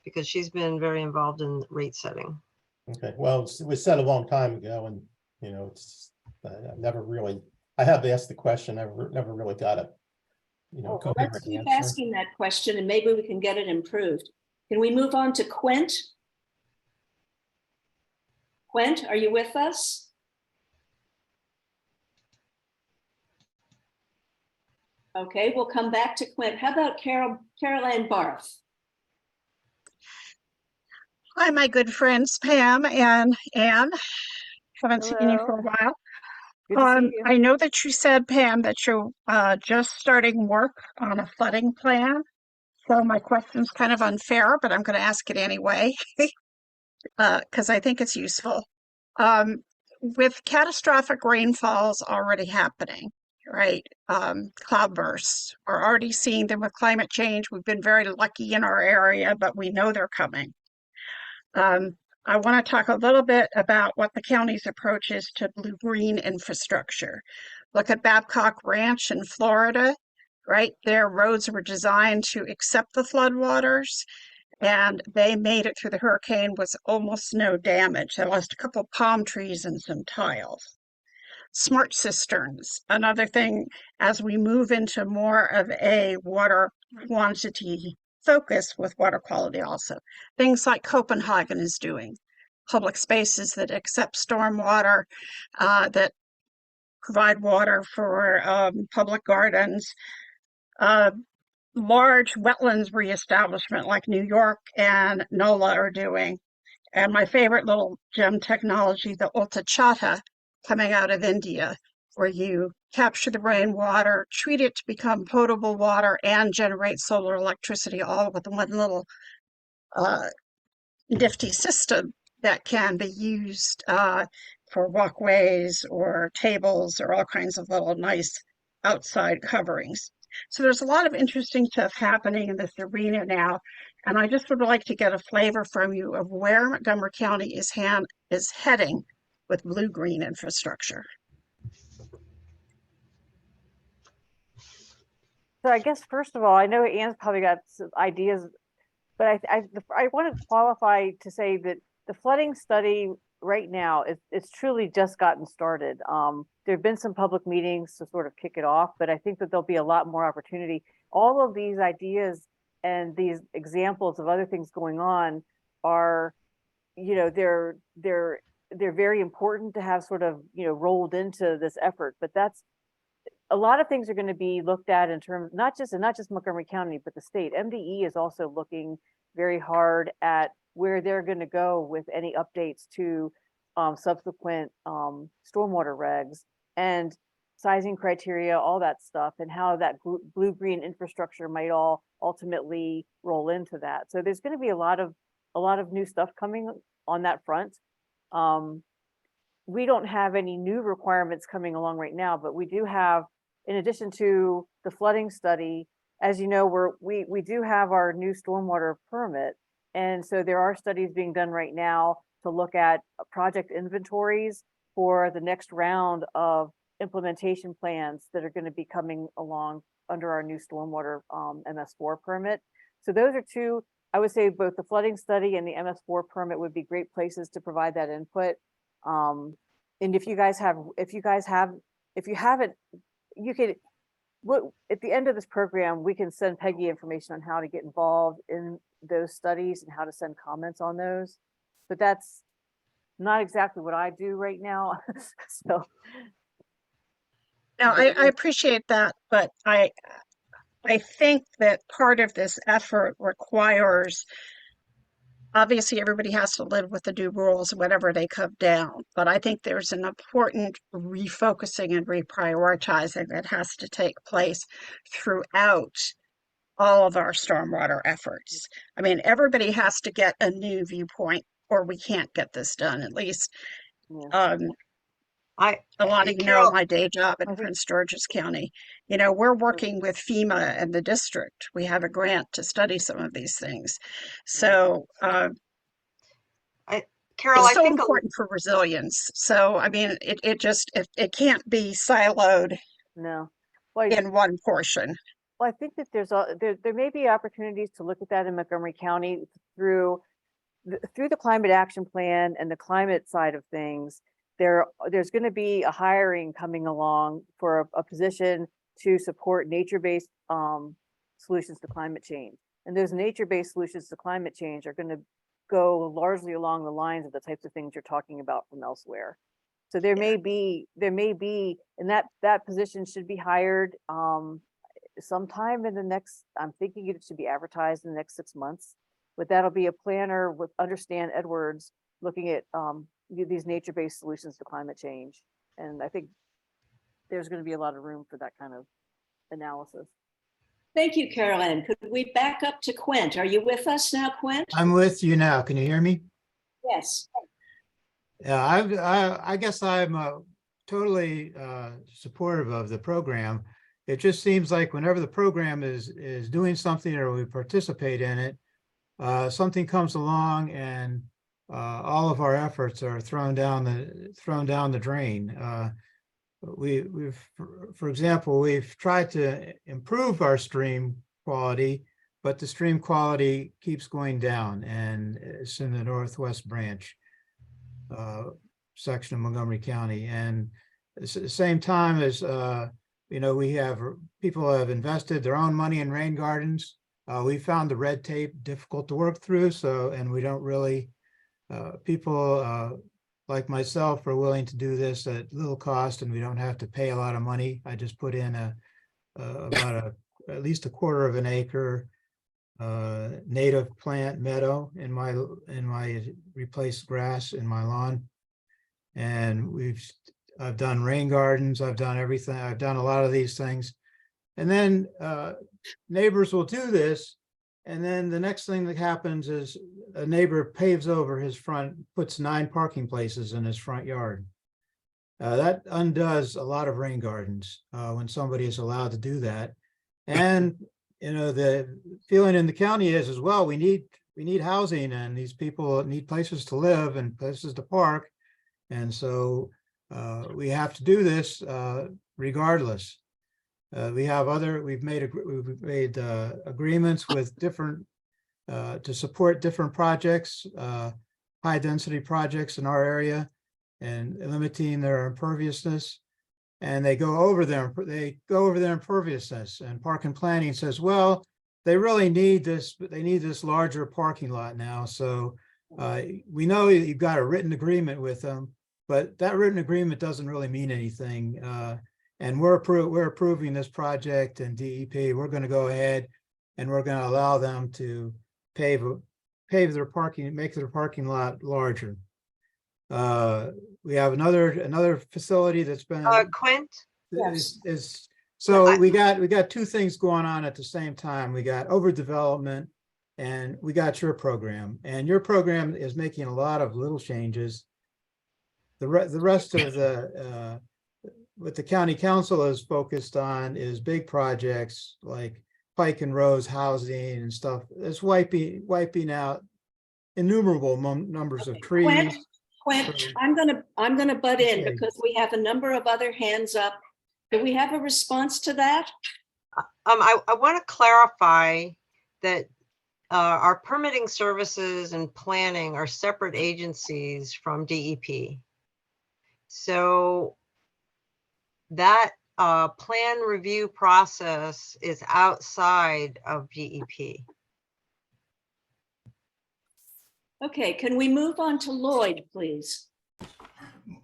F: because she's been very involved in rate setting.
G: Okay, well, it was said a long time ago, and it's I have asked the question, never really got it.
B: Well, let's keep asking that question and maybe we can get it improved. Can we move on to Quint? Quint, are you with us? Okay, we'll come back to Quint. How about Caroline Barth?
H: Hi, my good friends, Pam and Ann. Haven't seen you for a while.
A: Good to see you.
H: I know that you said, Pam, that you're just starting work on a flooding plan. So my question's kind of unfair, but I'm going to ask it anyway, because I think it's useful. With catastrophic rainfalls already happening, right? Cloudbursts, we're already seeing them with climate change. We've been very lucky in our area, but we know they're coming. I want to talk a little bit about what the county's approach is to blue-green infrastructure. Look at Babcock Ranch in Florida, right? Their roads were designed to accept the floodwaters, and they made it through the hurricane with almost no damage. They lost a couple palm trees and some tiles. Smart cisterns, another thing, as we move into more of a water quantity focus with water quality also. Things like Copenhagen is doing. public spaces that accept stormwater, that provide water for public gardens, large wetlands reestablishment like New York and NOLA are doing. And my favorite little gem technology, the Ultachata, coming out of India, where you capture the rainwater, treat it to become potable water, and generate solar electricity all with one little nifty system that can be used for walkways or tables or all kinds of little nice outside coverings. So there's a lot of interesting stuff happening in this arena now. And I just would like to get a flavor from you of where Montgomery County is heading with blue-green infrastructure.
A: So I guess, first of all, I know Ann's probably got some ideas, but I want to qualify to say that the flooding study right now, it's truly just gotten started. There have been some public meetings to sort of kick it off, but I think that there'll be a lot more opportunity. All of these ideas and these examples of other things going on are, you know, they're very important to have sort of, you know, rolled into this effort. But that's, a lot of things are going to be looked at in terms, not just Montgomery County, but the state. MDE is also looking very hard at where they're going to go with any updates to subsequent stormwater regs and sizing criteria, all that stuff, and how that blue-green infrastructure might all ultimately roll into that. So there's going to be a lot of new stuff coming on that front. We don't have any new requirements coming along right now, but we do have, in addition to the flooding study, as you know, we do have our new stormwater permit. And so there are studies being done right now to look at project inventories for the next round of implementation plans that are going to be coming along under our new stormwater MS4 permit. So those are two, I would say both the flooding study and the MS4 permit would be great places to provide that input. And if you haven't, you could, at the end of this program, we can send Peggy information on how to get involved in those studies and how to send comments on those. But that's not exactly what I do right now. So.
H: Now, I appreciate that, but I think that part of this effort requires, obviously everybody has to live with the new rules whenever they come down, but I think there's an important refocusing and reprioritizing that has to take place throughout all of our stormwater efforts. I mean, everybody has to get a new viewpoint or we can't get this done. At least
A: Yeah.
H: a lot of you know my day job in Prince George's County. You know, we're working with FEMA and the district. We have a grant to study some of these things. So
F: Carol,
H: it's
F: I
H: so
F: think
H: important for resilience. So I mean, it can't be siloed
A: No. Well,
H: in one portion.
A: well, I think that there may be opportunities to look at that in Montgomery County through the climate action plan and the climate side of things. There's going to be a hiring coming along for a position to support nature-based solutions to climate change. And those nature-based solutions to climate change are going to go largely along the lines of the types of things you're talking about from elsewhere. So there may be, and that position should be hired sometime in the next, I'm thinking it should be advertised in the next 6 months, but that'll be a planner with Understand Edwards looking at these nature-based solutions to climate change. And I think there's going to be a lot of room for that kind of analysis.
B: Thank you, Carolyn. Could we back up to Quint? Are you with us now, Quint?
I: I'm with you now. Can you hear me?
B: Yes.
I: Yeah, I guess I'm totally supportive of the program. It just seems like whenever the program is doing something or we participate in it, something comes along and all of our efforts are thrown down the drain. For example, we've tried to improve our stream quality, but the stream quality keeps going down, and it's in the Northwest Branch section of Montgomery County. And at the same time as you know, we have people have invested their own money in Raingardens. We found the red tape difficult to work through, and we don't really people like myself are willing to do this at little cost, and we don't have to pay a lot of money. I just put in at least a quarter of an acre native plant meadow in my replaced grass in my lawn. And I've done rain gardens, I've done everything, I've done a lot of these things. And then neighbors will do this. And then the next thing that happens is a neighbor paves over his front, puts 9 parking places in his front yard. That undoes a lot of rain gardens when somebody is allowed to do that. And the feeling in the county is as well, we need housing, and these people need places to live and places to park. And so we have to do this regardless. We've made agreements with different to support different projects, high density projects in our area, and limiting their imperviousness. And they go over their imperviousness, and Park and Planning says, well, they really need this, but they need this larger parking lot now. So we know you've got a written agreement with them, but that written agreement doesn't really mean anything. And we're approving this project, and DEP, we're going to go ahead and we're going to allow them to pave their parking, make their parking lot larger. We have another facility that's been
F: Quint?
I: so we got 2 things going on at the same time. We got overdevelopment, and we got your program, and your program is making a lot of little changes. The rest of what the county council is focused on is big projects like Pike and Rose housing and stuff. It's wiping out innumerable numbers of trees.
B: Quint, I'm gonna butt in
I: Okay.
B: because we have a number of other hands up. Do we have a response to that?
F: I want to clarify that our permitting services and planning are separate agencies from DEP. So that plan review process is outside of DEP.
B: Okay, can we move on to Lloyd, please?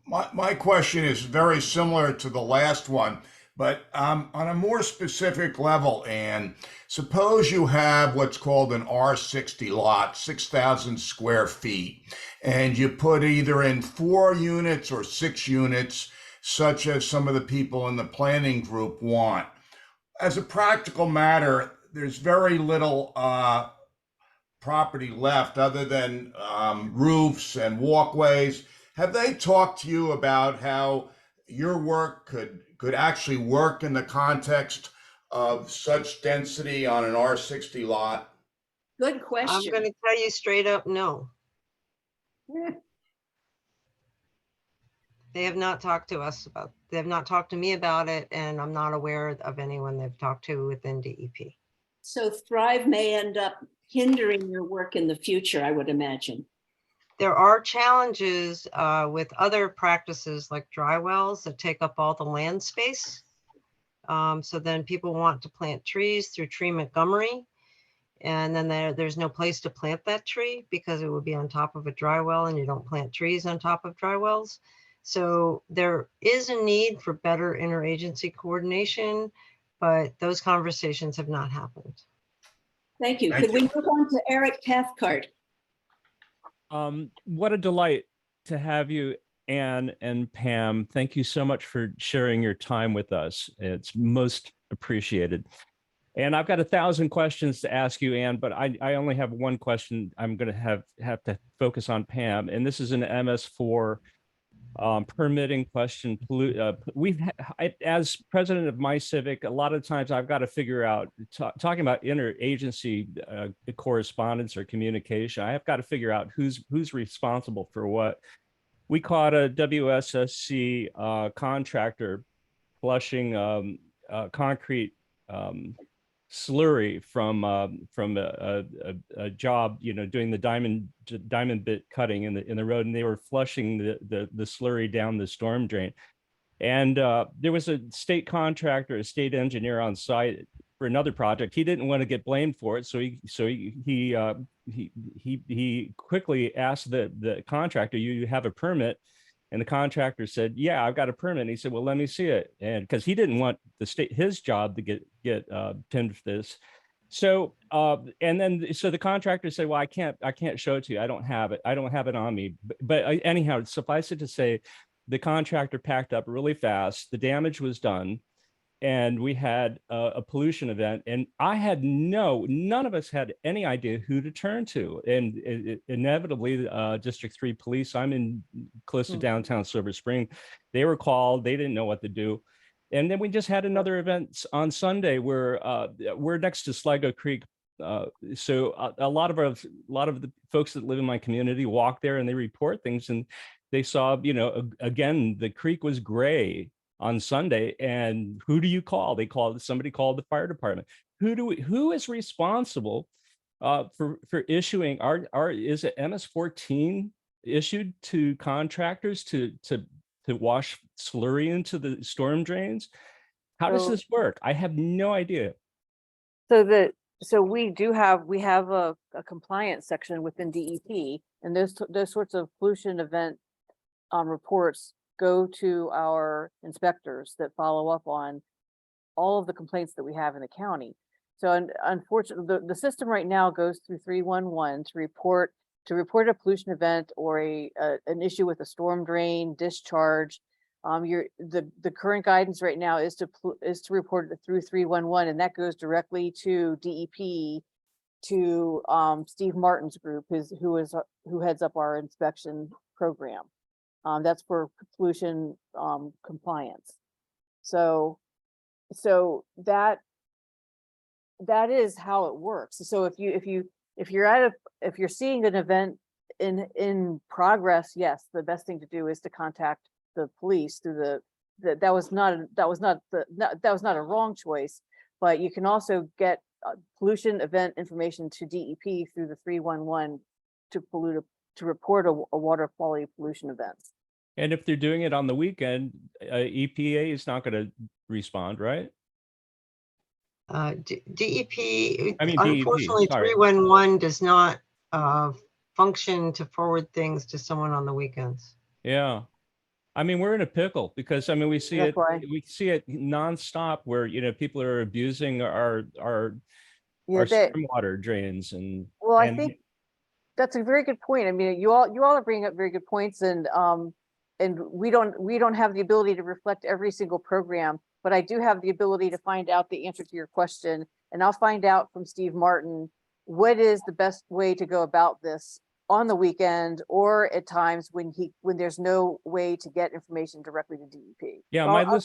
J: My question is very similar to the last one, but on a more specific level. And suppose you have what's called an R60 lot, 6,000 square feet, and you put either in 4 units or 6 units, such as some of the people in the planning group want. As a practical matter, there's very little property left other than roofs and walkways. Have they talked to you about how your work could actually work in the context of such density on an R60 lot?
B: Good
F: I'm
B: question.
F: going to tell you straight up, no. They have not talked to us about, they have not talked to me about it, and I'm not aware of anyone they've talked to within DEP.
B: So Thrive may end up hindering your work in the future, I would imagine.
F: There are challenges with other practices like dry wells that take up all the land space. So then people want to plant trees through Tree Montgomery, and then there's no place to plant that tree because it would be on top of a dry well, and you don't plant trees on top of dry wells. So there is a need for better interagency coordination, but those conversations have not happened.
B: Thank you.
J: Thank
B: Could we move on to Eric Cathcart?
K: What a delight to have you, Anne and Pam. Thank you so much for sharing your time with us. It's most appreciated. And I've got 1,000 questions to ask you, Anne, but I only have one question. I'm going to have to focus on Pam, and this is an MS4 permitting question. As president of my Civic, a lot of times I've got to figure out, talking about interagency correspondence or communication, I have got to figure out who's responsible for what. We caught a WSSC contractor flushing concrete slurry from a job, doing the diamond bit cutting in the road, and they were flushing the slurry down the storm drain. And there was a state contractor, a state engineer on site for another project. He didn't want to get blamed for it, so he quickly asked the contractor, "You have a permit?" And the contractor said, "Yeah, I've got a permit." And he said, "Well, let me see it." And because he didn't want his job to get pinned for this. So and then so the contractor said, "Well, I can't show it to you. I don't have it. I don't have it on me." But anyhow, suffice it to say, the contractor packed up really fast. The damage was done, and we had a pollution event. And I had none of us had any idea who to turn to. And inevitably, District 3 Police, I'm in close to downtown Silver Spring, they were called. They didn't know what to do. And then we just had another event on Sunday where we're next to Sligo Creek. So a lot of the folks that live in my community walk there and they report things, and they saw, again, the creek was gray on Sunday. And who do you call? Somebody called the fire department. Who is responsible for issuing is it MS-14 issued to contractors to wash slurry into the storm drains? How does this work? I have no idea.
A: So we have a compliance section within DEP, and those sorts of pollution event reports go to our inspectors that follow up on all of the complaints that we have in the county. So unfortunately, the system right now goes through 311 to report a pollution event or an issue with a storm drain discharge. The current guidance right now is to report it through 311, and that goes directly to DEP, to Steve Martin's group, who heads up our inspection program. That's for pollution compliance. So that is how it works. So if you're seeing an event in progress, yes, the best thing to do is to contact the police through that was not a wrong choice, but you can also get pollution event information to DEP through the 311 to report a water quality pollution events.
K: And if they're doing it on the weekend, EPA is not going to respond, right?
F: DEP,
K: I mean,
F: unfortunately,
K: DEP, sorry.
F: 311 does not function to forward things to someone on the weekends.
K: Yeah. I mean, we're in a pickle because we see
A: That's why.
K: we see it nonstop where, people are abusing our stormwater drains
A: Well, I think that's a very good point. I mean, you all are bringing up very good points, and we don't have the ability to reflect every single program, but I do have the ability to find out the answer to your question, and I'll find out from Steve Martin what is the best way to go about this on the weekend or at times when there's no way to get information directly to DEP.
K: Yeah,
A: Well,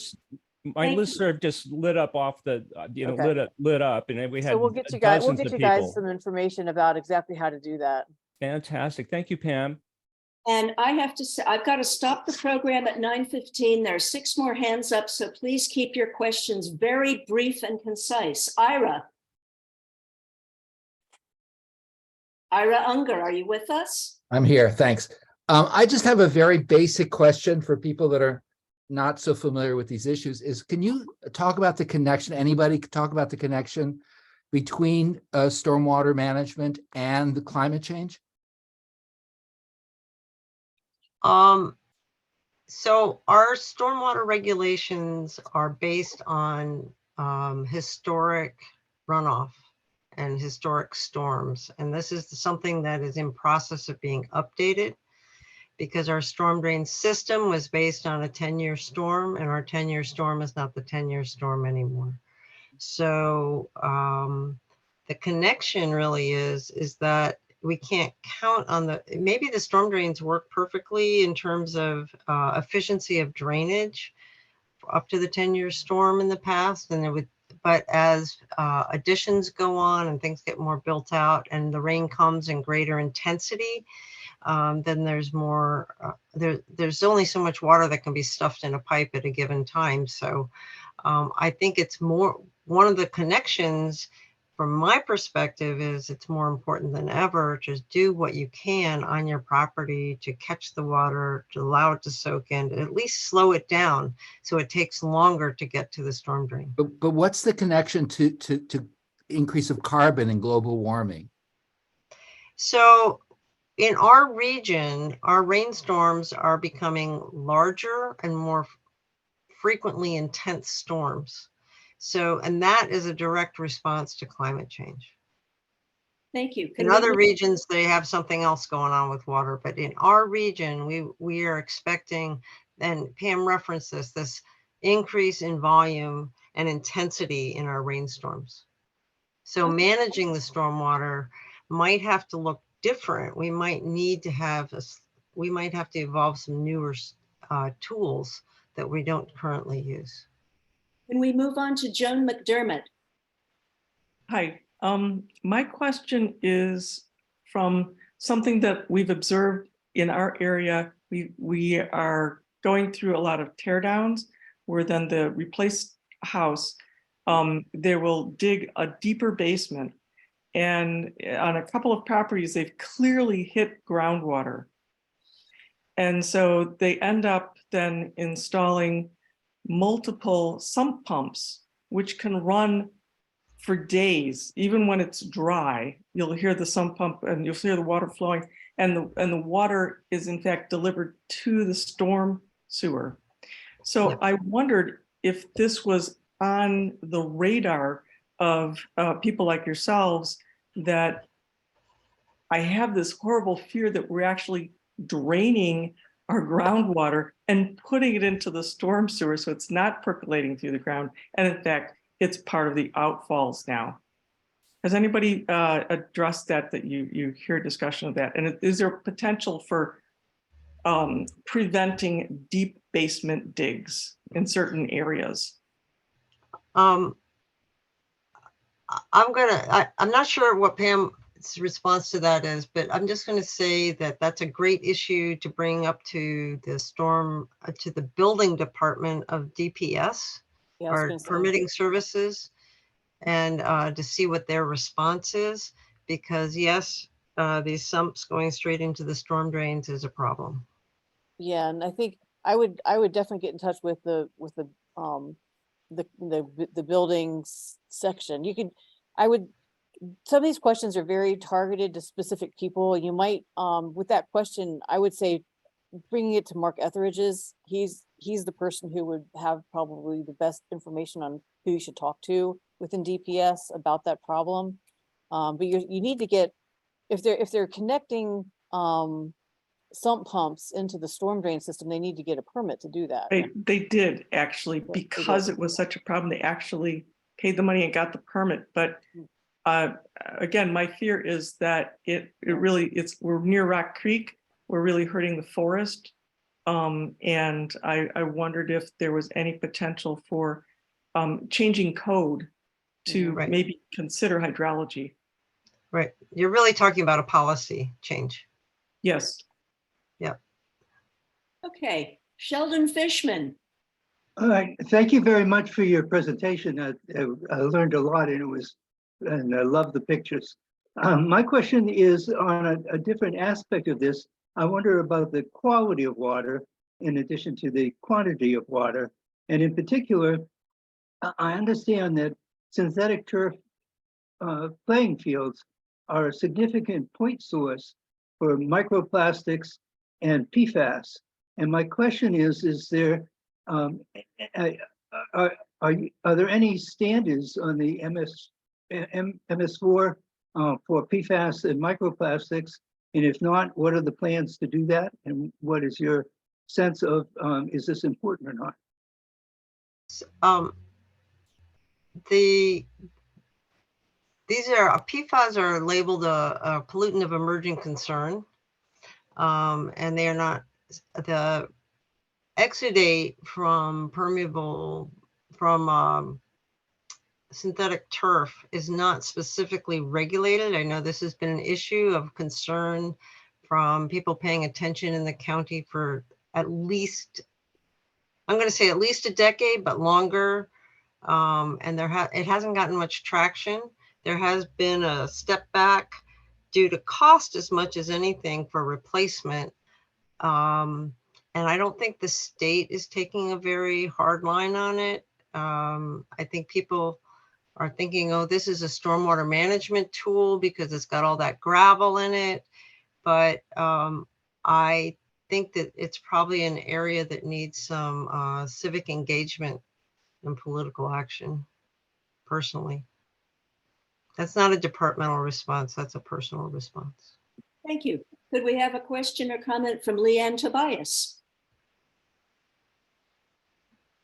K: my listserv just lit up off the
A: Okay.
K: lit up, and we had
A: So we'll get you guys
K: people.
A: some information about exactly how to do that.
K: Fantastic. Thank you, Pam.
B: And I have to say, I've got to stop the program at 9:15. There are 6 more hands up, so please keep your questions very brief and concise. Ira Unger, are you with us?
L: I'm here, thanks. I just have a very basic question for people that are not so familiar with these issues. Can you talk about the connection? Anybody could talk about the connection between stormwater management and the climate change?
F: So our stormwater regulations are based on historic runoff and historic storms. And this is something that is in process of being updated because our storm drain system was based on a 10-year storm, and our 10-year storm is not the 10-year storm anymore. So the connection really is that we can't count on maybe the storm drains work perfectly in terms of efficiency of drainage up to the 10-year storm in the past, but as additions go on and things get more built out and the rain comes in greater intensity, then there's more, there's only so much water that can be stuffed in a pipe at a given time. So I think it's more, one of the connections from my perspective is it's more important than ever to do what you can on your property to catch the water, to allow it to soak in, to at least slow it down so it takes longer to get to the storm drain.
L: But what's the connection to increase of carbon and global warming?
F: So in our region, our rainstorms are becoming larger and more frequently intense storms. So, and that is a direct response to climate change.
B: Thank you.
F: In other regions, they have something else going on with water, but in our region, we are expecting, and Pam referenced this increase in volume and intensity in our rainstorms. So managing the stormwater might have to look different. We might need to have we might have to evolve some newer tools that we don't currently use.
B: Can we move on to Joan McDermott?
M: Hi, my question is from something that we've observed in our area. We are going through a lot of tear downs where then the replaced house, they will dig a deeper basement. And on a couple of properties, they've clearly hit groundwater. And so they end up then installing multiple sump pumps, which can run for days. Even when it's dry, you'll hear the sump pump and you'll hear the water flowing, and the water is in fact delivered to the storm sewer. So I wondered if this was on the radar of people like yourselves, that I have this horrible fear that we're actually draining our groundwater and putting it into the storm sewer, so it's not percolating through the ground, and in fact it's part of the outfalls now. Has anybody addressed that you hear discussion of that? And is there potential for preventing deep basement digs in certain areas?
F: I'm not sure what Pam's response to that is, but I'm just going to say that that's a great issue to bring up to the to the building department of DPS, or permitting services, and to see what their response is, because yes, these sumps going straight into the storm drains is a problem.
A: Yeah, and I think I would definitely get in touch with the buildings section. Some of these questions are very targeted to specific people. You might, with that question, I would say bringing it to Mark Etheridge's. He's the person who would have probably the best information on who you should talk to within DPS about that problem. But you need to get, if they're connecting sump pumps into the storm drain system, they need to get a permit to do that.
M: They did actually, because it was such a problem, they actually paid the money and got the permit. But again, my fear is that we're near Rock Creek. We're really hurting the forest. And I wondered if there was any potential for changing code to maybe consider hydrology.
F: Right. You're really talking about a policy change.
M: Yes.
F: Yeah.
B: Okay, Sheldon Fishman.
N: All right. Thank you very much for your presentation. I learned a lot, and I love the pictures. My question is on a different aspect of this. I wonder about the quality of water in addition to the quantity of water. And in particular, I understand that synthetic turf playing fields are a significant point source for microplastics and PFAS. And my question is there, are there any standards on the MS4 for PFAS and microplastics? And if not, what are the plans to do that? And what is your sense of, is this important or not?
F: PFAS are labeled a pollutant of emerging concern, and they are not, the exudate from synthetic turf is not specifically regulated. I know this has been an issue of concern from people paying attention in the county for at least, I'm going to say at least a decade, but longer. And it hasn't gotten much traction. There has been a step back due to cost as much as anything for replacement. And I don't think the state is taking a very hard line on it. I think people are thinking, oh, this is a stormwater management tool because it's got all that gravel in it. But I think that it's probably an area that needs some civic engagement and political action, personally. That's not a departmental response, that's a personal response.
B: Thank you. Could we have a question or comment from Leanne Tobias?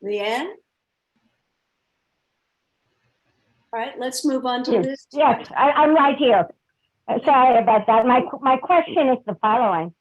B: Leanne? All right, let's move on to Liz.
O: Yes, I'm right here. Sorry about that. My question is the following.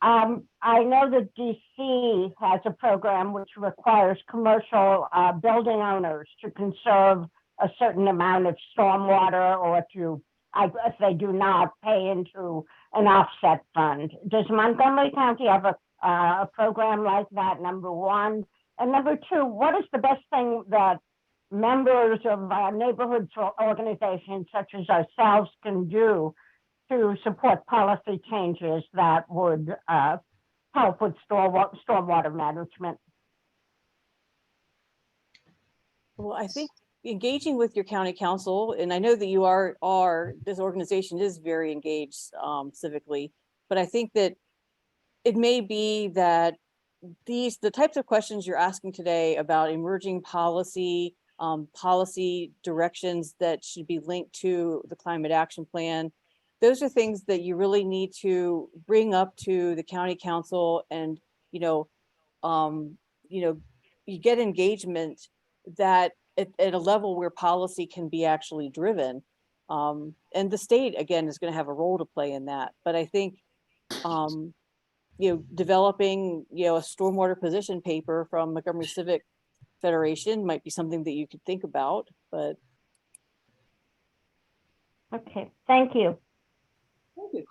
O: I know that DC has a program which requires commercial building owners to conserve a certain amount of stormwater, or to, if they do not, pay into an offset fund. Does Montgomery County have a program like that, number one? And number two, what is the best thing that members of neighborhood organizations such as ourselves can do to support policy changes that would help with stormwater management?
A: Well, I think engaging with your county council, and I know that you are this organization is very engaged civically, but I think that it may be that the types of questions you're asking today about emerging policy, policy directions that should be linked to the climate action plan, those are things that you really need to bring up to the county council, and you get engagement that at a level where policy can be actually driven. And the state, again, is going to have a role to play in that. But I think developing a stormwater position paper from Montgomery Civic Federation might be something that you could think about. But
O: okay, thank you.
B: Thank you.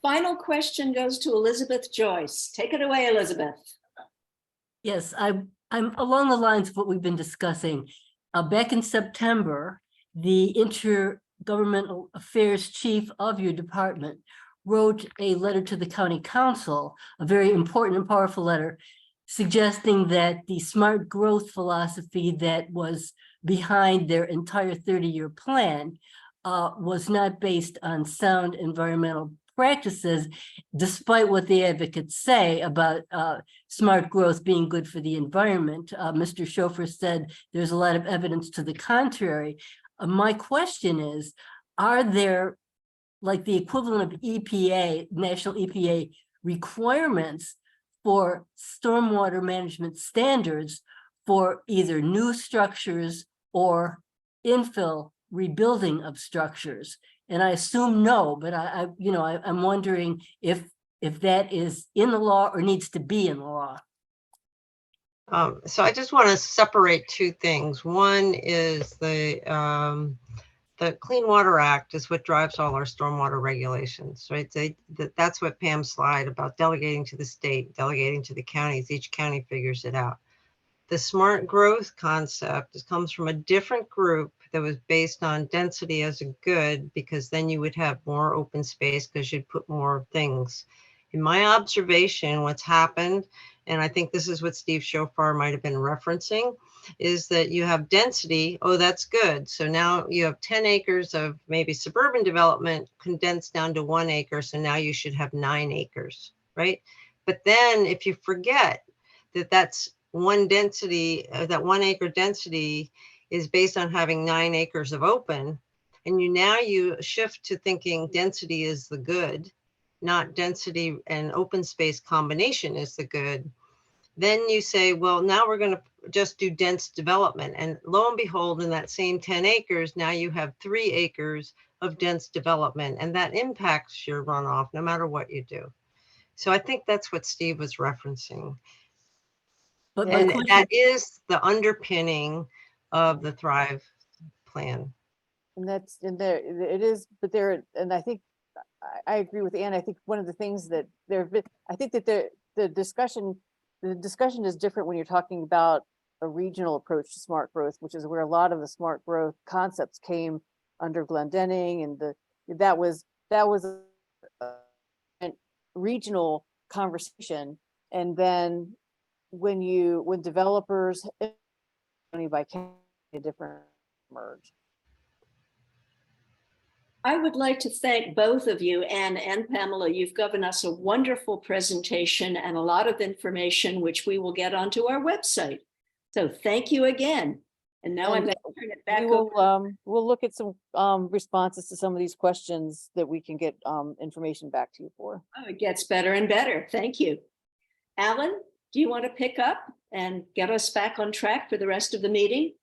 B: Final question goes to Elizabeth Joyce. Take it away, Elizabeth.
P: Yes, I'm along the lines of what we've been discussing. Back in September, the Intergovernmental Affairs Chief of your department wrote a letter to the county council, a very important and powerful letter, suggesting that the smart growth philosophy that was behind their entire 30-year plan was not based on sound environmental practices, despite what the advocates say about smart growth being good for the environment. Mr. Schofer said there's a lot of evidence to the contrary. My question is, are there, like, the equivalent of EPA, national EPA requirements for stormwater management standards for either new structures or infill rebuilding of structures? And I assume no, but I'm wondering if that is in the law or needs to be in the law.
F: So I just want to separate two things. One is the Clean Water Act is what drives all our stormwater regulations, right? That's what Pam's slide about delegating to the state, delegating to the counties. Each county figures it out. The smart growth concept comes from a different group that was based on density as a good, because then you would have more open space because you'd put more things. In my observation, what's happened, and I think this is what Steve Schofar might have been referencing, is that you have density. Oh, that's good. So now you have 10 acres of maybe suburban development condensed down to 1 acre. So now you should have 9 acres, right? But then if you forget that that's one density, that 1 acre density is based on having 9 acres of open, and you shift to thinking density is the good, not density and open space combination is the good, then you say, well, now we're going to just do dense development. And lo and behold, in that same 10 acres, now you have 3 acres of dense development, and that impacts your runoff no matter what you do. So I think that's what Steve was referencing.
P: But
F: and that is the underpinning of the Thrive plan.
A: And that's in there, it is, but there, and I think I agree with Ann. I think one of the things that I think that the discussion is different when you're talking about a regional approach to smart growth, which is where a lot of the smart growth concepts came under Glendenning, and that was a regional conversation. And then when developers county by county, a different merge.
B: I would like to thank both of you, Anne and Pamela. You've given us a wonderful presentation and a lot of information, which we will get onto our website. So thank you again. And now I'm going to turn it back over.
A: We'll look at some responses to some of these questions that we can get information back to you for.
B: Oh, it gets better and better. Thank you. Alan, do you want to pick up and get us back on track for the rest of the meeting?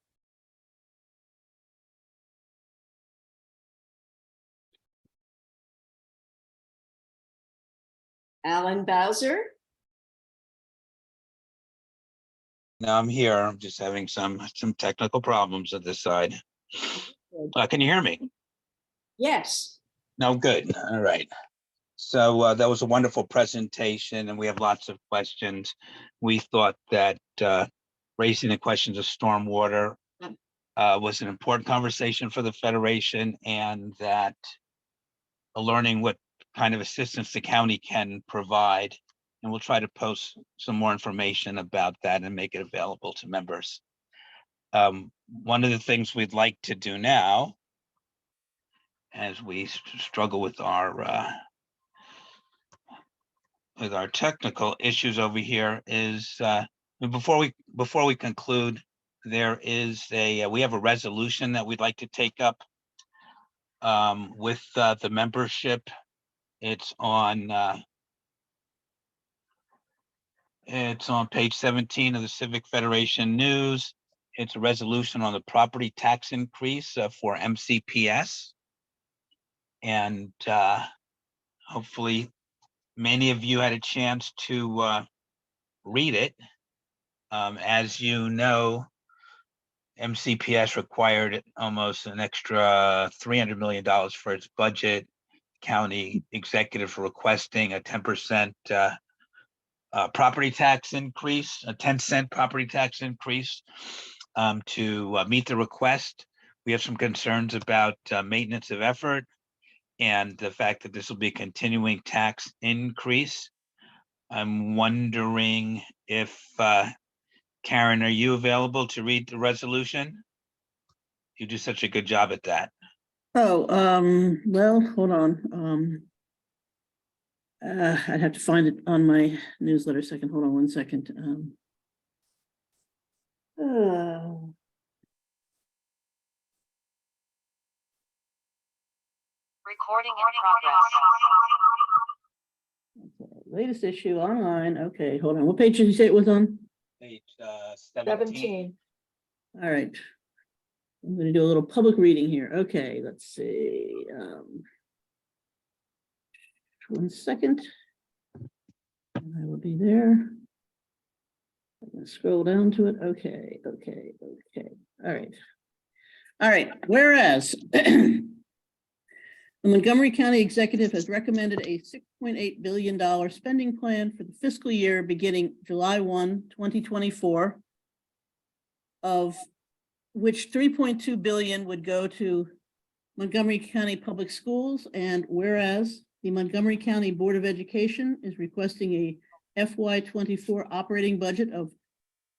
B: Alan Bowser?
C: No, I'm here. I'm just having some technical problems at this side. Can you hear me?
B: Yes.
C: No, good. All right. So that was a wonderful presentation, and we have lots of questions. We thought that raising the questions of stormwater was an important conversation for the Federation, and that learning what kind of assistance the county can provide. And we'll try to post some more information about that and make it available to members. One of the things we'd like to do now, as we struggle with our technical issues over here, is before we conclude, there is we have a resolution that we'd like to take up with the membership. It's on page 17 of the Civic Federation News. It's a resolution on the property tax increase for MCCF. And hopefully many of you had a chance to read it. As you know, MCCF required almost an extra $300 million for its budget. County executive requesting a 10% property tax increase, a 10-cent property tax increase to meet the request. We have some concerns about maintenance of effort and the fact that this will be a continuing tax increase. I'm wondering if, Karen, are you available to read the resolution? You do such a good job at that.
E: Oh, well, hold on. I'd have to find it on my newsletter second. Hold on one second.
Q: Recording in progress.
E: Latest issue online. Okay, hold on. What page did you say it was on?
C: Page
A: 17.
E: All right. I'm going to do a little public reading here. Okay, let's see. 1 second. And I will be there. I'm going to scroll down to it. Okay. All right. Whereas the Montgomery County Executive has recommended a $6.8 billion spending plan for the fiscal year beginning July 1, 2024, of which $3.2 billion would go to Montgomery County Public Schools. And whereas the Montgomery County Board of Education is requesting a FY24 operating budget of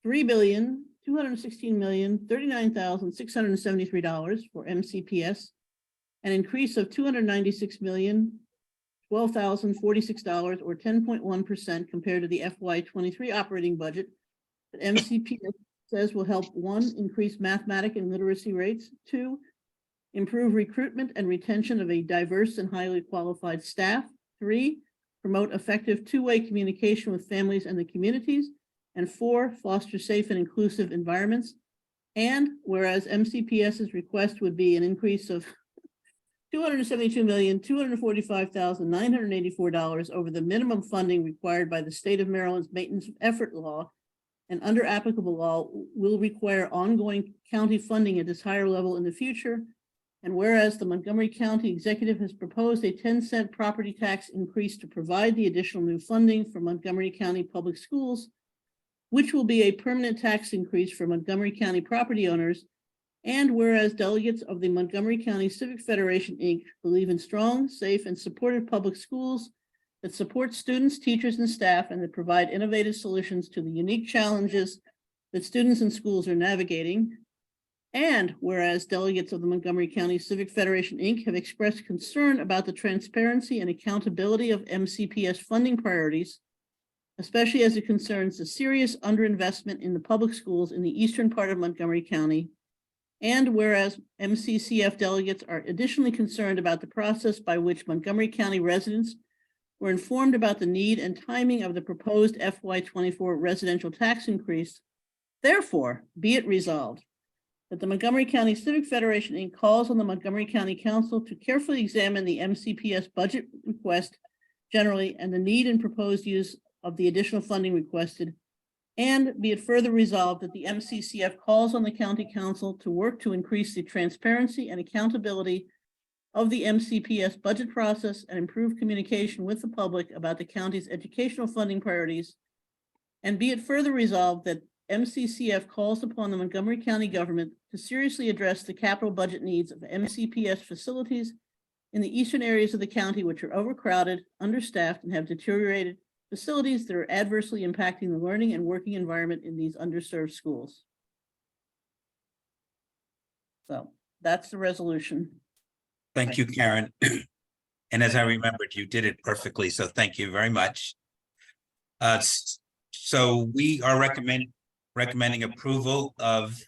E: $3,216,039,673 for MCCF, an increase of $296,012,046 or 10.1% compared to the FY23 operating budget that MCCF says will help: 1, increase mathematics and literacy rates; 2, improve recruitment and retention of a diverse and highly qualified staff; 3, promote effective two-way communication with families and the communities; and 4, foster safe and inclusive environments. And whereas MCCF's request would be an increase of $272,245,984 over the minimum funding required by the state of Maryland's maintenance of effort law, and under applicable law will require ongoing county funding at this higher level in the future. And whereas the Montgomery County Executive has proposed a 10-cent property tax increase to provide the additional new funding for Montgomery County Public Schools, which will be a permanent tax increase for Montgomery County property owners, And whereas delegates of the Montgomery County Civic Federation, Inc. believe in strong, safe, and supportive public schools that support students, teachers, and staff, and that provide innovative solutions to the unique challenges that students and schools are navigating. And whereas delegates of the Montgomery County Civic Federation, Inc. have expressed concern about the transparency and accountability of MCPS funding priorities, especially as it concerns the serious underinvestment in the public schools in the eastern part of Montgomery County. And whereas MCCF delegates are additionally concerned about the process by which Montgomery County residents were informed about the need and timing of the proposed FY24 residential tax increase. Therefore, be it resolved that the Montgomery County Civic Federation, Inc. calls on the Montgomery County Council to carefully examine the MCPS budget request generally and the need and proposed use of the additional funding requested. And be it further resolved that the MCCF calls on the County Council to work to increase the transparency and accountability of the MCPS budget process and improve communication with the public about the county's educational funding priorities. And be it further resolved that MCCF calls upon the Montgomery County government to seriously address the capital budget needs of MCPS facilities in the eastern areas of the county, which are overcrowded, understaffed, and have deteriorated facilities that are adversely impacting the learning and working environment in these underserved schools. So that's the resolution.
C: Thank you, Karen. And as I remembered, you did it perfectly, so thank you very much. So we are recommending approval of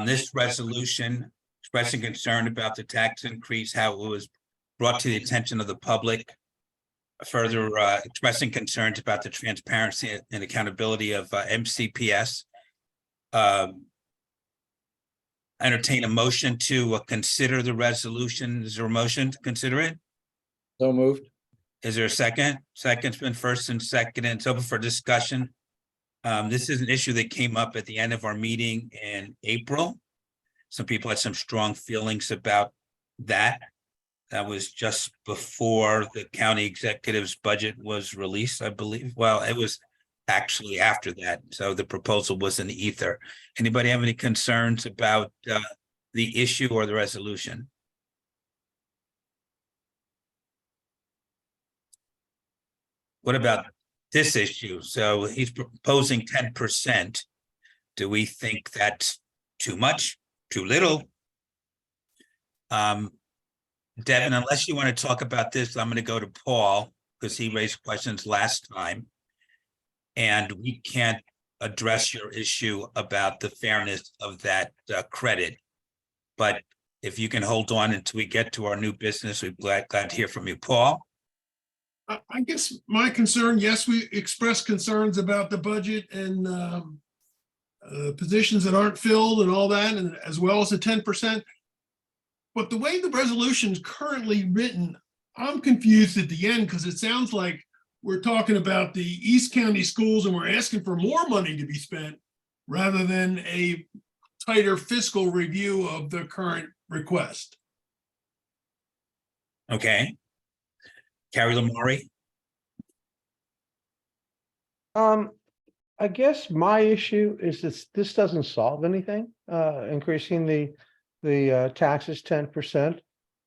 C: this resolution, expressing concern about the tax increase, how it was brought to the attention of the public, further expressing concerns about the transparency and accountability of MCPS. Entertain a motion to consider the resolution. Is there a motion to consider it?
L: So moved.
C: Is there a second? Second's been first and second, and it's open for discussion. This is an issue that came up at the end of our meeting in April. Some people had some strong feelings about that. That was just before the county executive's budget was released, I believe. Well, it was actually after that. So the proposal was in the ether. Anybody have any concerns about the issue or the resolution? What about this issue? So he's proposing 10%. Do we think that's too much, too little? Devin, unless you want to talk about this, I'm going to go to Paul because he raised questions last time. And we can't address your issue about the fairness of that credit. But if you can hold on until we get to our new business, we're glad to hear from you. Paul?
R: I guess my concern, yes, we expressed concerns about the budget and positions that aren't filled and all that, and as well as the 10%. But the way the resolution is currently written, I'm confused at the end because it sounds like we're talking about the East County schools and we're asking for more money to be spent rather than a tighter fiscal review of the current request.
C: Okay. Carrie Lamari?
S: I guess my issue is this doesn't solve anything, increasing the taxes 10%.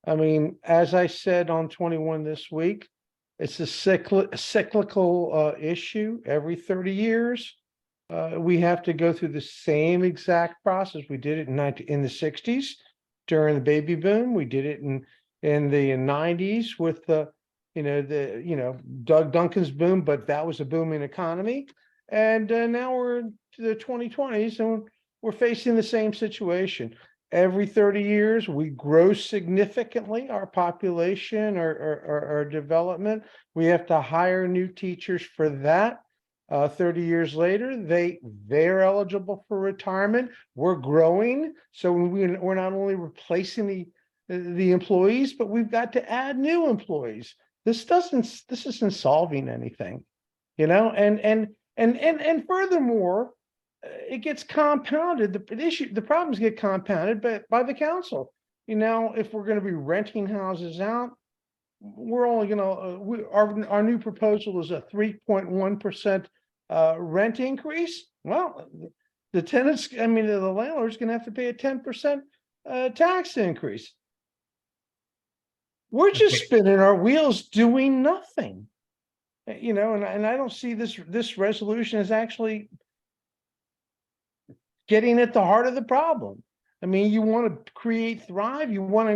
S: I mean, as I said on 21 this week, it's a cyclical issue. Every 30 years, we have to go through the same exact process. We did it in the 60s during the baby boom. We did it in the 90s with Doug Duncan's boom, but that was a booming economy. And now we're in the 2020s and we're facing the same situation. Every 30 years, we grow significantly, our population, our development. We have to hire new teachers for that. 30 years later, they're eligible for retirement. We're growing. So we're not only replacing the employees, but we've got to add new employees. This isn't solving anything, and furthermore, it gets compounded. The problems get compounded by the council. If we're going to be renting houses out, we're only going to, our new proposal is a 3.1% rent increase. Well, the tenants, I mean, the landlord's gonna have to pay a 10% tax increase. We're just
C: Okay.
S: spinning our wheels doing nothing. You know, and I don't see this resolution as actually getting at the heart of the problem. I mean, you want to create thrive, you want to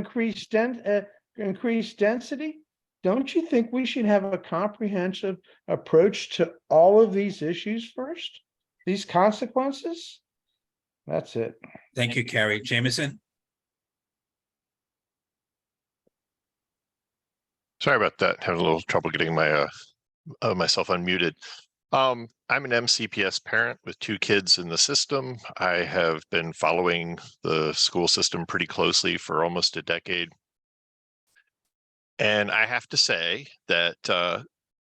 S: increase density. Don't you think we should have a comprehensive approach to all of these issues first? These consequences? That's it.
C: Thank you, Carrie. Jameson?
T: Sorry about that. Having a little trouble getting my myself unmuted. I'm an MCPS parent with 2 kids in the system. I have been following the school system pretty closely for almost a decade. And I have to say that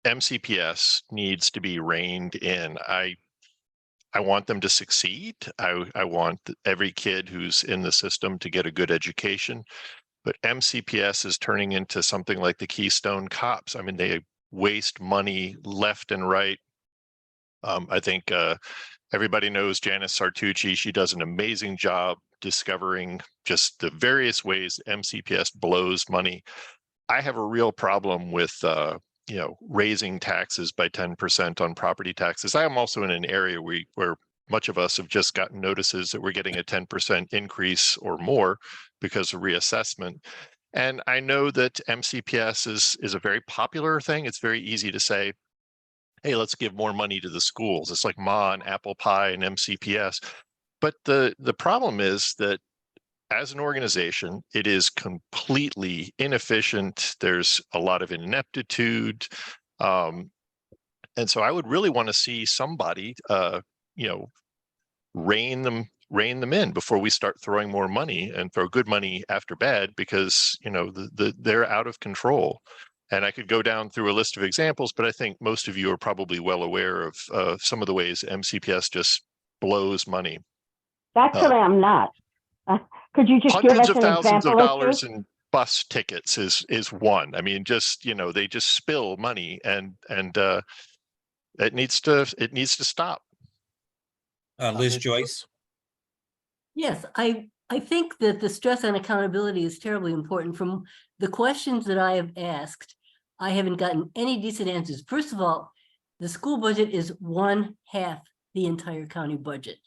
T: MCPS needs to be reined in. I want them to succeed. I want every kid who's in the system to get a good education. But MCPS is turning into something like the Keystone Cops. I mean, they waste money left and right. I think everybody knows Janice Sartucci. She does an amazing job discovering just the various ways MCPS blows money. I have a real problem with raising taxes by 10% on property taxes. I am also in an area where much of us have just gotten notices that we're getting a 10% increase or more because of reassessment. And I know that MCPS is a very popular thing. It's very easy to say, hey, let's give more money to the schools. It's like Ma and Apple Pie and MCPS. But the problem is that as an organization, it is completely inefficient. There's a lot of ineptitude. And so I would really want to see somebody, rein them in before we start throwing more money and throw good money after bad, because, they're out of control. And I could go down through a list of examples, but I think most of you are probably well aware of some of the ways MCPS just blows money.
O: Actually, I'm not. Could you just give
T: Hundreds
O: us
T: of
O: an
T: thousands of
O: example or
T: dollars
O: two?
T: in bus tickets is one. I mean, just, they just spill money, and it needs to stop.
C: Liz Joyce?
P: Yes, I think that the stress on accountability is terribly important. From the questions that I have asked, I haven't gotten any decent answers. First of all, the school budget is 1/2 the entire county budget.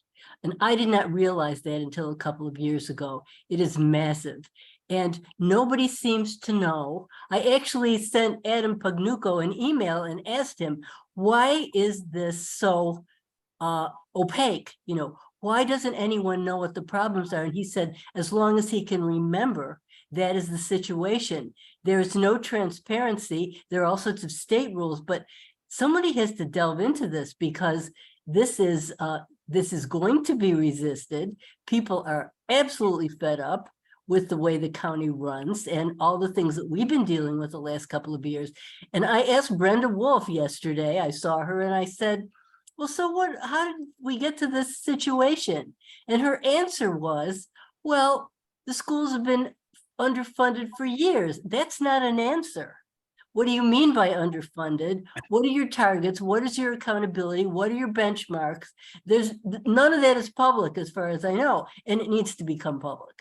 P: And I did not realize that until a couple of years ago. It is massive. And nobody seems to know. I actually sent Adam Pagnucco an email and asked him, why is this so opaque? Why doesn't anyone know what the problems are? And he said, as long as he can remember, that is the situation. There's no transparency. There are all sorts of state rules, but somebody has to delve into this, because this is going to be resisted. People are absolutely fed up with the way the county runs and all the things that we've been dealing with the last couple of years. And I asked Brenda Wolf yesterday, I saw her, and I said, well, so how did we get to this situation? And her answer was, well, the schools have been underfunded for years. That's not an answer. What do you mean by underfunded? What are your targets? What is your accountability? What are your benchmarks? There's none of that is public as far as I know, and it needs to become public.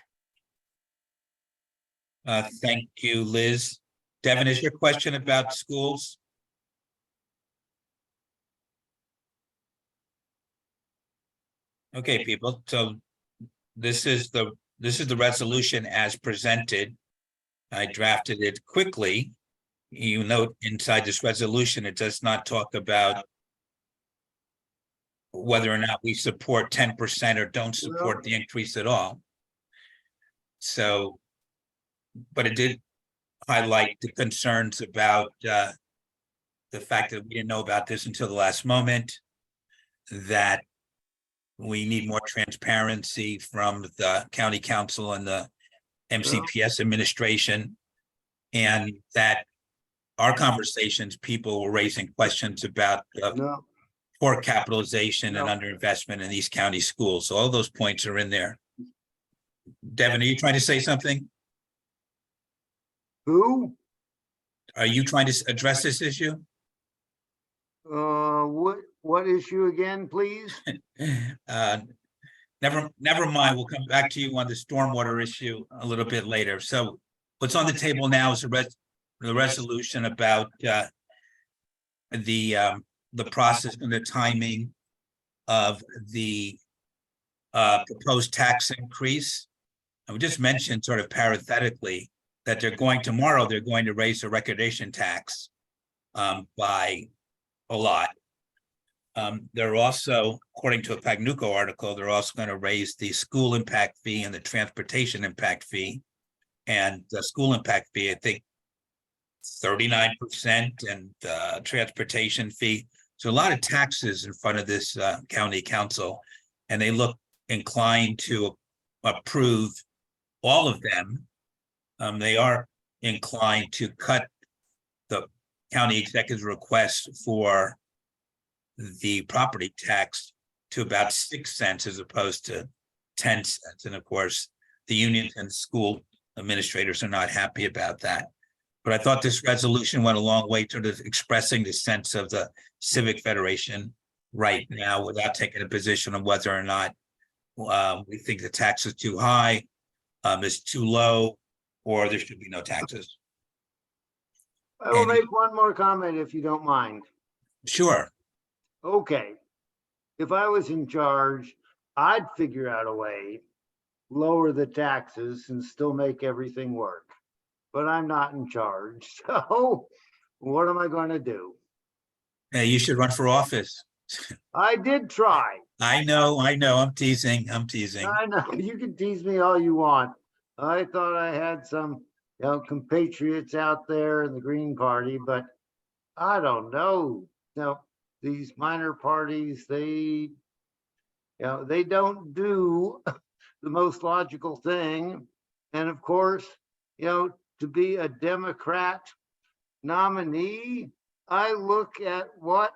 C: Thank you, Liz. Devin, is your question about schools? Okay, people, so this is the resolution as presented. I drafted it quickly. You note inside this resolution, it does not talk about whether or not we support 10% or don't support the increase at all. So, but it did highlight the concerns about the fact that we didn't know about this until the last moment, that we need more transparency from the county council and the MCPS administration, and that our conversations, people were raising questions about poor capitalization and underinvestment in these county schools. So all those points are in there. Devin, are you trying to say something?
D: Who?
C: Are you trying to address this issue?
D: What issue again, please?
C: never mind. We'll come back to you on the stormwater issue a little bit later. So what's on the table now is the resolution about the process and the timing of the proposed tax increase. I would just mention sort of parenthetically that they're going to raise the recordation tax by a lot. They're also, according to a Pagnuco article, they're also going to raise the school impact fee and the transportation impact fee. And the school impact fee, I think 39%, and transportation fee. So a lot of taxes in front of this county council, and they look inclined to approve all of them. They are inclined to cut the county executive's request for the property tax to about 6 cents as opposed to 10 cents. And of course, the unions and school administrators are not happy about that. But I thought this resolution went a long way to expressing the sense of the Civic Federation right now without taking a position on whether or not we think the tax is too high, is too low, or there should be no taxes.
D: I will make one more comment if you don't mind.
C: Sure.
D: Okay. If I was in charge, I'd figure out a way, lower the taxes and still make everything work. But I'm not in charge. So what am I going to do?
C: Hey, you should run for office.
D: I did try.
C: I know. I'm teasing.
D: I know. You can tease me all you want. I thought I had some, compatriots out there in the Green Party, but I don't know. These minor parties, they don't do the most logical thing. And of course, to be a Democrat nominee, I look at what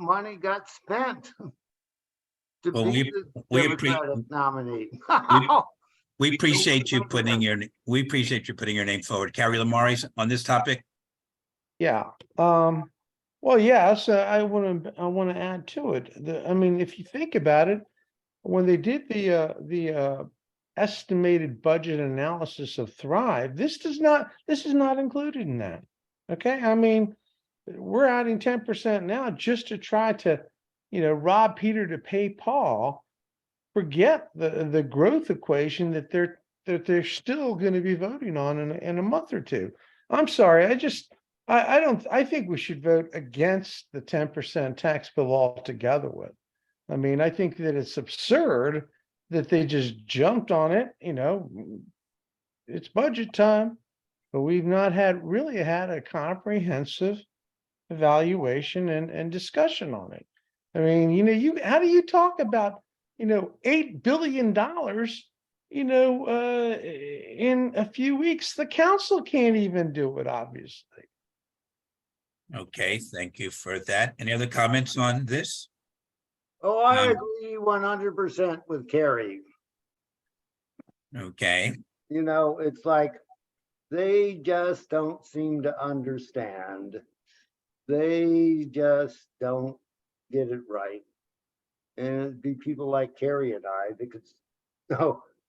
D: money got spent to be the Democratic nominee.
C: We appreciate you putting your name forward. Carrie Lamari on this topic.
S: Yeah. Well, yes, I want to add to it. I mean, if you think about it, when they did the estimated budget analysis of Thrive, this is not included in that. Okay, I mean, we're adding 10% now just to try to, rob Peter to pay Paul. Forget the growth equation that they're still going to be voting on in a month or two. I'm sorry, I think we should vote against the 10% tax bill altogether with. I mean, I think that it's absurd that they just jumped on it. It's budget time, but we've not really had a comprehensive evaluation and discussion on it. I mean, how do you talk about, $8 billion, in a few weeks? The council can't even do it, obviously.
C: Okay, thank you for that. Any other comments on this?
D: Oh, I agree 100% with Carrie.
C: Okay.
D: It's like they just don't seem to understand. They just don't get it right. And it'd be people like Carrie and I that could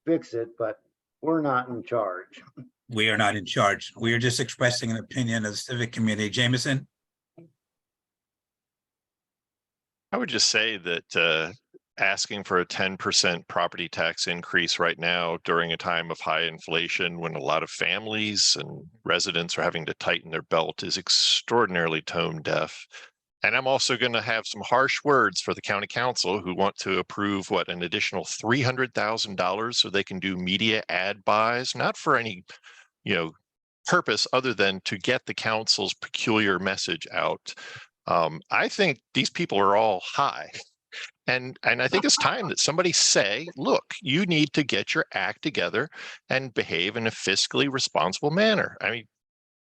D: fix it, but we're not in charge.
C: We are not in charge. We are just expressing an opinion of the civic committee. Jameson?
T: I would just say that asking for a 10% property tax increase right now during a time of high inflation when a lot of families and residents are having to tighten their belt is extraordinarily tone deaf. And I'm also going to have some harsh words for the county council who want to approve an additional $300,000 so they can do media ad buys, not for any, purpose other than to get the council's peculiar message out. I think these people are all high. And I think it's time that somebody say, look, you need to get your act together and behave in a fiscally responsible manner. I mean,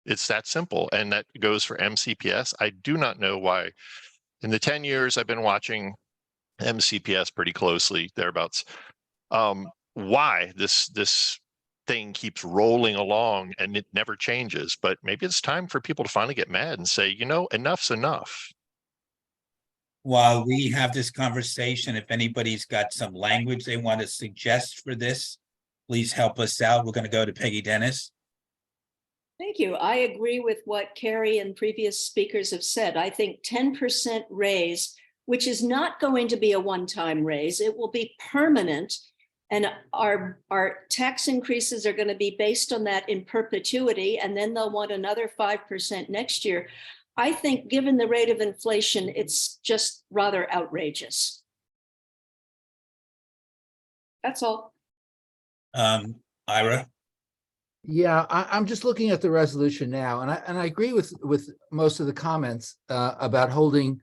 T: it's that simple. And that goes for MCPS. I do not know why in the 10 years I've been watching MCPS pretty closely, thereabouts, why this thing keeps rolling along and it never changes. But maybe it's time for people to finally get mad and say, enough's enough.
C: while we have this conversation, if anybody's got some language they want to suggest for this, please help us out. We're going to go to Peggy Dennis.
B: Thank you. I agree with what Carrie and previous speakers have said. I think 10% raise, which is not going to be a one-time raise, it will be permanent. And our tax increases are going to be based on that in perpetuity, and then they'll want another 5% next year. I think given the rate of inflation, it's just rather outrageous. That's all.
C: Ira?
L: Yeah, I'm just looking at the resolution now, and I agree with most of the comments about holding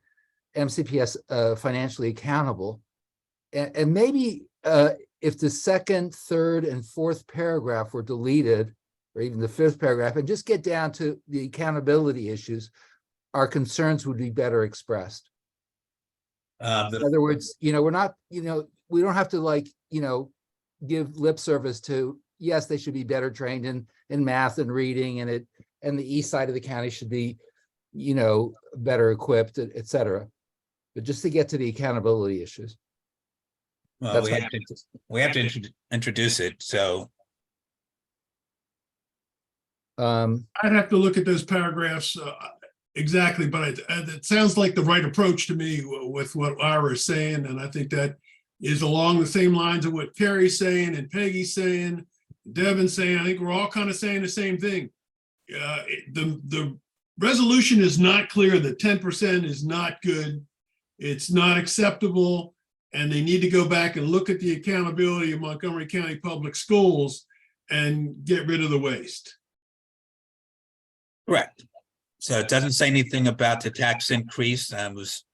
L: MCPS financially accountable. And maybe if the second, third, and fourth paragraph were deleted, or even the fifth paragraph, and just get down to the accountability issues, our concerns would be better expressed. In other words, we're not, we don't have to give lip service to, yes, they should be better trained in math and reading, and the east side of the county should be, better equipped, et cetera. But just to get to the accountability issues.
C: Well, we have to introduce it, so.
R: I'd have to look at those paragraphs exactly, but it sounds like the right approach to me with what Ira is saying, and I think that is along the same lines of what Carrie's saying and Peggy's saying, Devin's saying. I think we're all kind of saying the same thing. The resolution is not clear that 10% is not good. It's not acceptable, and they need to go back and look at the accountability of Montgomery County Public Schools and get rid of the waste.
C: Correct. So it doesn't say anything about the tax increase. I was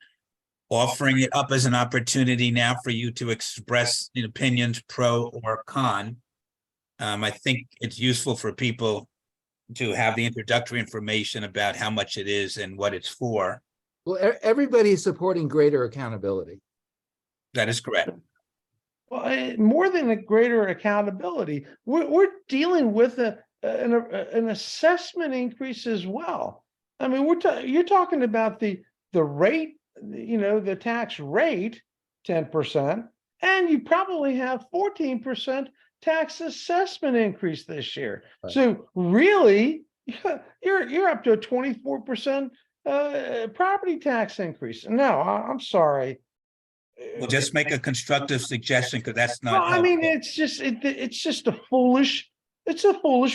C: offering it up as an opportunity now for you to express opinions pro or con. I think it's useful for people to have the introductory information about how much it is and what it's for.
L: Well, everybody is supporting greater accountability.
C: That is correct.
S: Well, more than a greater accountability, we're dealing with an assessment increase as well. I mean, you're talking about the rate, the tax rate, 10%, and you probably have 14% tax assessment increase this year. Right. So really, you're up to a 24% property tax increase. No, I'm sorry.
C: Well, just make a constructive suggestion, because that's not.
S: I mean, it's just a foolish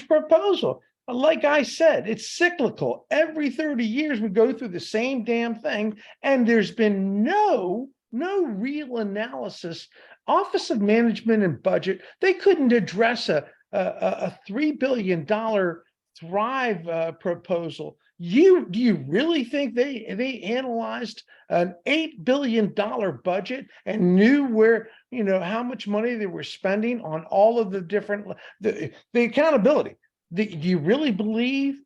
S: proposal. Like I said, it's cyclical. Every 30 years we go through the same damn thing, and there's been no real analysis. Office of Management and Budget, they couldn't address a $3 billion Thrive proposal. Do you really think they analyzed an $8 billion budget and knew where, how much money they were spending on all of the different, the accountability? Do you really believe?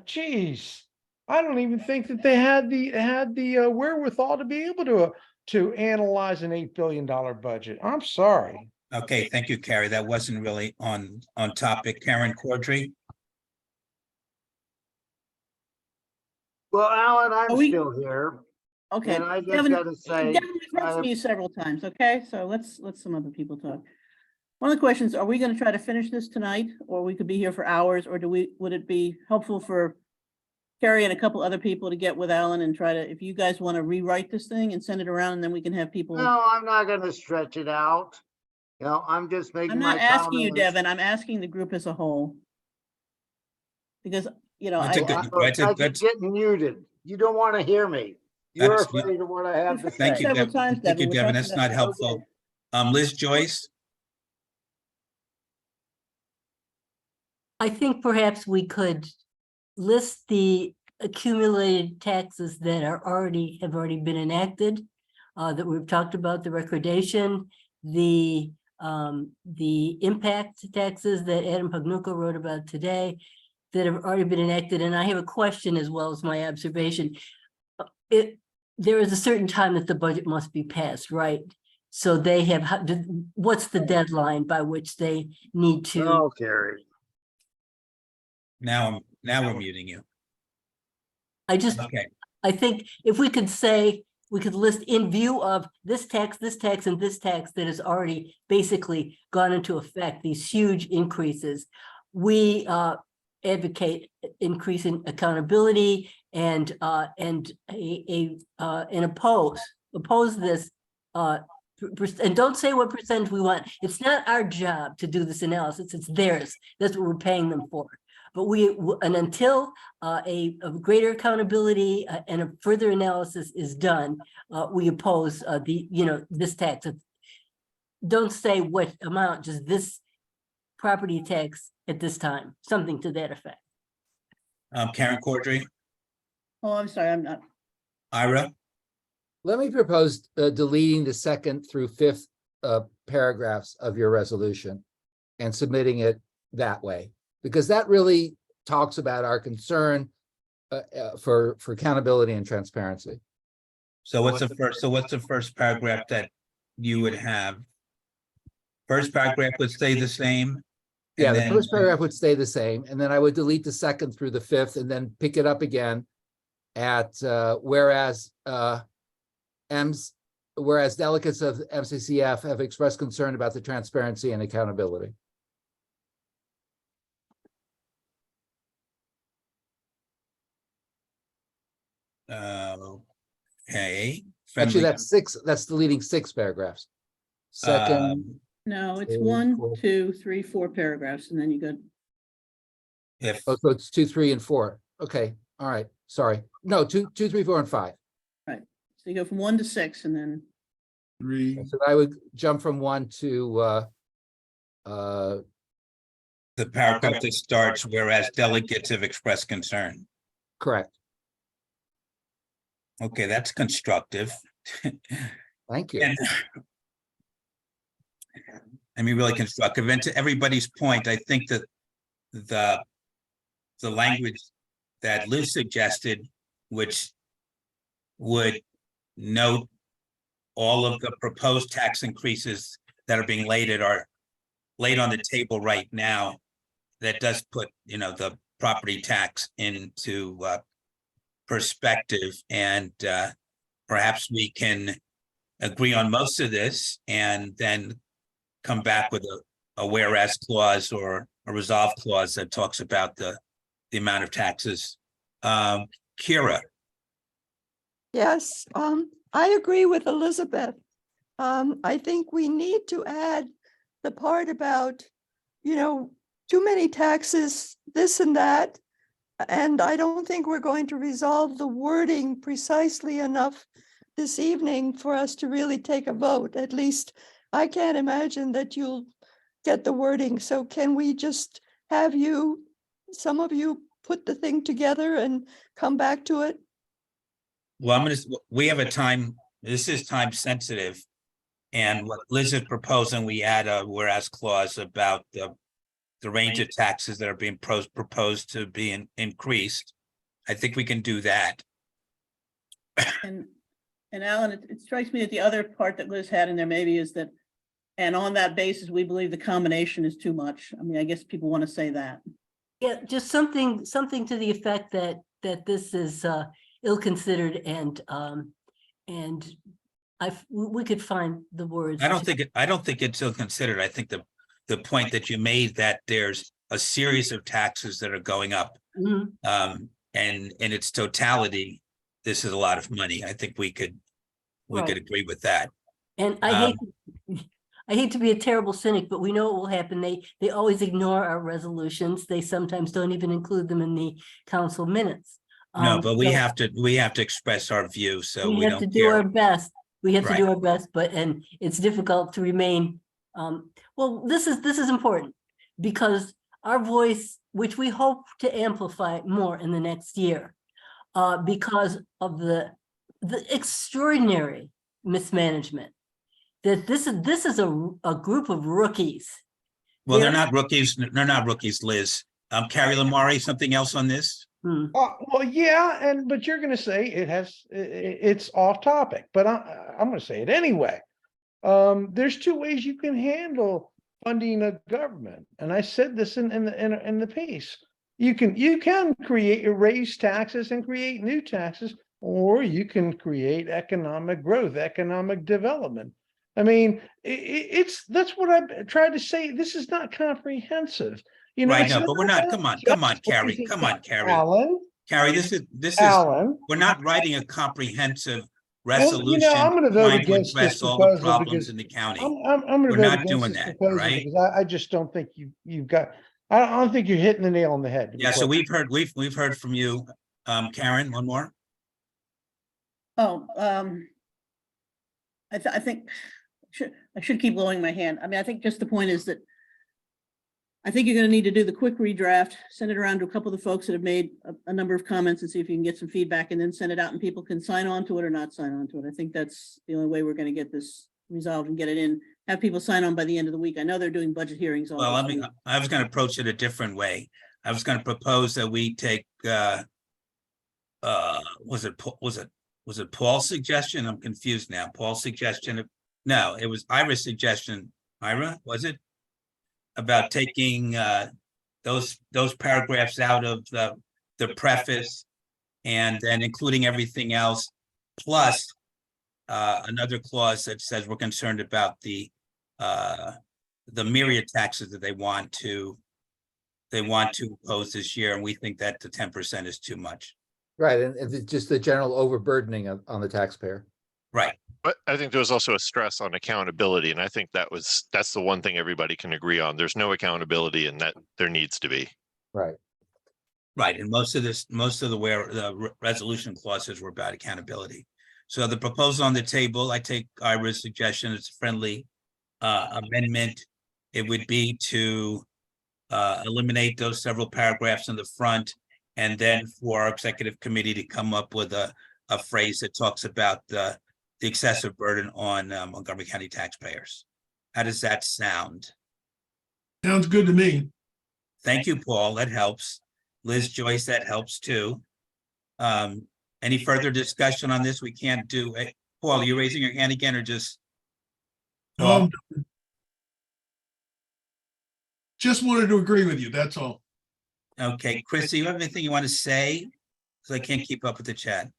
S: Geez, I don't even think that they had the wherewithal to be able to analyze an $8 billion budget. I'm sorry.
C: Okay, thank you, Carrie. That wasn't really on topic. Karen Cordry.
D: Well, Alan, I'm still here.
E: Okay.
N: And I just gotta say,
E: Devin referred to you several times, okay? So let's some other people talk. One of the questions, are we going to try to finish this tonight, or we could be here for hours, or would it be helpful for Carrie and a couple other people to get with Alan and try to, if you guys want to rewrite this thing and send it around, and then we can have people.
D: No, I'm not going to stretch it out. I'm just making.
E: I'm not asking you, Devin. I'm asking the group as a whole. Because,
D: I get muted. You don't want to hear me. You're afraid of what I have to say.
C: Thank you, Devin. Thank you, Devin. That's not helpful. Liz Joyce.
P: I think perhaps we could list the accumulated taxes that have already been enacted, that we've talked about, the recordation, the impact taxes that Adam Pagnucco wrote about today that have already been enacted. And I have a question as well as my observation. There is a certain time that the budget must be passed, right? So they have, what's the deadline by which they need to?
D: Oh, Carrie.
C: Now we're muting you.
P: I think if we could say we could list in view of this tax, and this tax that has already basically gone into effect, these huge increases. We advocate increasing accountability and oppose this. And don't say what percentage we want. It's not our job to do this analysis. It's theirs. That's what we're paying them for. But and until a greater accountability and a further analysis is done, we oppose this tax. Don't say what amount, just this property tax at this time, something to that effect.
C: Karen Cordry,
E: Oh, I'm sorry, I'm not.
C: Ira,
L: Let me propose deleting the 2nd through 5th paragraphs of your resolution and submitting it that way, because that really talks about our concern for accountability and transparency.
C: so what's the first paragraph that you would have? First paragraph would stay the same?
L: Yeah,
C: and
L: the
C: then-
L: first paragraph would stay the same, and then I would delete the 2nd through the 5th and then pick it up again at whereas delegates of MCCF have expressed concern about the transparency and accountability.
C: Okay.
L: Actually,
C: Friendly-
L: that's deleting 6 paragraphs. Second,
E: No, it's
L: Two,
E: 1,
L: four.
E: 2, 3, 4 paragraphs, and then you go.
C: If,
L: oh, so it's 2, 3, and 4. Okay, all right, sorry. No, 2, 3, 4, and 5.
E: Right. So you go from 1 to 6 and then.
R: 3,
L: So I would jump from 1 to
C: the paragraph that starts, whereas delegates have expressed concern.
L: correct.
C: Okay, that's constructive.
L: Thank you.
C: And I mean, really constructive. And to everybody's point, I think that the language that Liz suggested, which would note all of the proposed tax increases that are being laid on the table right now, that does put, the property tax into perspective, and perhaps we can agree on most of this and then come back with a whereas clause or a resolve clause that talks about the amount of taxes. Kira.
S: Yes, I agree with Elizabeth. I think we need to add the part about, too many taxes, this and that. And I don't think we're going to resolve the wording precisely enough this evening for us to really take a vote. At least I can't imagine that you'll get the wording. So can we just have some of you put the thing together and come back to it?
C: Well, we have a time, this is time sensitive. And what Liz is proposing, we add a whereas clause about the range of taxes that are being proposed to be increased. I think we can do that.
E: And Alan, it strikes me that the other part that Liz had in there maybe is that, and on that basis, we believe the combination is too much. I mean, I guess people want to say that.
P: Yeah, just something to the effect that this is ill-considered and we could find the words.
C: I don't think it's ill considered. I think the point that you made, that there's a series of taxes that are going up, and in its totality, this is a lot of money. I think we could agree with that.
P: And I hate to be a terrible cynic, but we know what will happen. They always ignore our resolutions. They sometimes don't even include them in the council minutes.
C: No, but we
P: so
C: have to express our view, so
P: we
C: we
P: have
C: don't
P: to do our
C: care.
P: best. We have to do
C: Right.
P: our best, and it's difficult to remain. Well, this is important because our voice, which we hope to amplify more in the next year, because of the extraordinary mismanagement, that this is a group of rookies.
C: Well, they're not rookies. They're not rookies, Liz. Carrie Lamari, something else on this?
S: Well, yeah, but you're going to say it's off topic, but I'm going to say it anyway. There's 2 ways you can handle funding a government, and I said this in the piece. You can raise taxes and create new taxes, or you can create economic growth, economic development. I mean, that's what I've tried to say. This is not comprehensive. You know,
C: Right,
S: it's
C: no, but we're not, come on, Carrie, come on, Carrie.
S: Alan,
C: Carrie, this is,
S: Alan.
C: we're not writing a comprehensive
S: Well, you know, I'm
C: resolution
S: going to vote
C: trying to
S: against this
C: address all the
S: proposal
C: problems
S: because
C: in the county.
S: I'm going
C: We're
S: to vote
C: not
S: against
C: doing
S: this
C: that,
S: proposal
C: right?
S: because I just don't think you've got. I don't think you're hitting the nail on the head. to be
C: Yeah, so
S: quite
C: we've heard from you. Karen, one more?
E: Oh, I think I should keep blowing my hand. I mean, I think just the point is that I think you're going to need to do the quick redraft, send it around to a couple of the folks that have made a number of comments and see if you can get some feedback and then send it out and people can sign on to it or not sign on to it. I think that's the only way we're going to get this resolved and get it in. Have people sign on by the end of the week. I know they're doing budget hearings. All
C: Well,
E: this week.
C: I was going to approach it a different way. I was going to propose that we take, was it Paul's suggestion? I'm confused now. Paul's suggestion? No, it was Ira's suggestion. Ira, was it? About taking those paragraphs out of the preface and then including everything else, plus another clause that says we're concerned about the myriad taxes that they want to impose this year, and we think that the 10% is too much.
L: Right, and it's just the general overburdening on the taxpayer.
C: Right.
T: But I think there was also a stress on accountability, and I think that's the one thing everybody can agree on. There's no accountability, and that there needs to be.
L: Right.
C: Right, and most of the resolution clauses were about accountability. So the proposal on the table, I take Ira's suggestion, it's a friendly amendment. It would be to eliminate those several paragraphs in the front, and then for our executive committee to come up with a phrase that talks about the excessive burden on Montgomery County taxpayers. How does that sound?
R: Sounds good to me.
C: Thank you, Paul. That helps. Liz, Joyce, that helps too. Any further discussion on this? We can't do it. Paul, are you raising your hand again or just? Paul?
R: Just wanted to agree with you. That's all.
C: Okay, Chris, do you have anything you want to say? Because I can't keep up with the chat.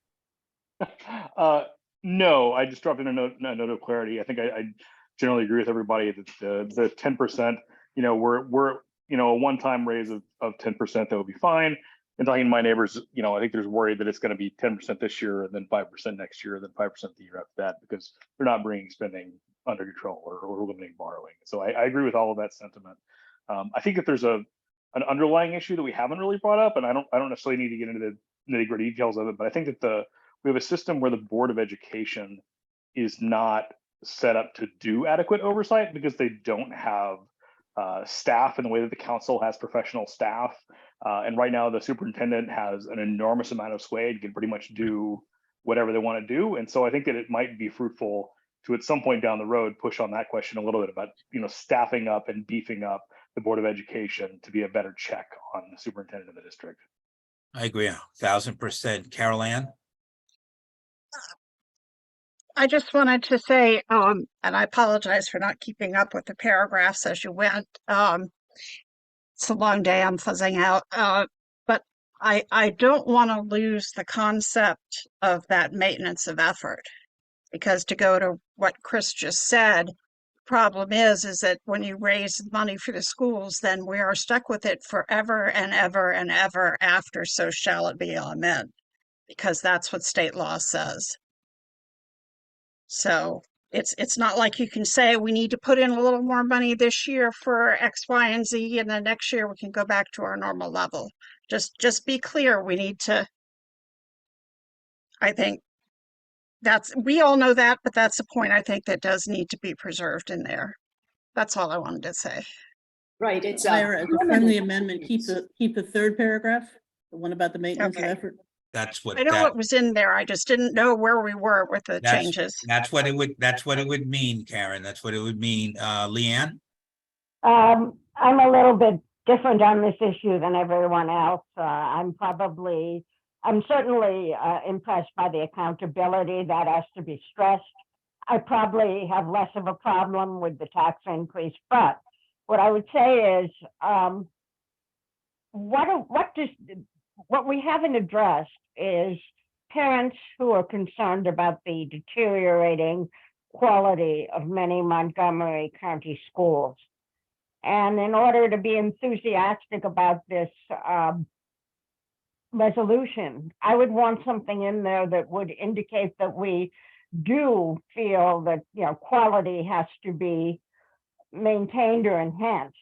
U: No, I just dropped in a note of clarity. I think I generally agree with everybody that the 10%, we're a one-time raise of 10%, that would be fine. And talking to my neighbors, I think there's worry that it's going to be 10% this year and then 5% next year, and then 5% the year after that, because they're not bringing spending under control or limiting borrowing. So I agree with all of that sentiment. I think that there's an underlying issue that we haven't really brought up, and I don't necessarily need to get into the nitty-gritty details of it, but I think that we have a system where the Board of Education is not set up to do adequate oversight because they don't have staff in the way that the council has professional staff. And right now the superintendent has an enormous amount of sway and can pretty much do whatever they want to do. And so I think that it might be fruitful to, at some point down the road, push on that question a little bit about, staffing up and beefing up the Board of Education to be a better check on the superintendent of the district.
C: I agree 1,000%. Carol Ann?
H: I just wanted to say, and I apologize for not keeping up with the paragraphs as you went. It's a long day, I'm fuzzing out. But I don't want to lose the concept of that maintenance of effort, because to go to what Chris just said, problem is that when you raise money for the schools, then we are stuck with it forever and ever and ever after, so shall it be, amen, because that's what state law says. So it's not like you can say we need to put in a little more money this year for X, Y, and Z, and then next year we can go back to our normal level. Just be clear. We need to, I think we all know that, but that's a point I think that does need to be preserved in there. That's all I wanted to say.
B: Right, it's
E: Ira, as a friendly amendment, keep the third paragraph, the one about the maintenance of effort.
C: That's what
H: I know what was in there. I just didn't know where we were with the changes.
C: That's what it would mean, Karen. That's what it would mean. Leanne?
O: I'm a little bit different on this issue than everyone else. I'm certainly impressed by the accountability that has to be stressed. I probably have less of a problem with the tax increase, but what I would say is what we haven't addressed is parents who are concerned about the deteriorating quality of many Montgomery County schools. And in order to be enthusiastic about this resolution, I would want something in there that would indicate that we do feel that, quality has to be maintained or enhanced,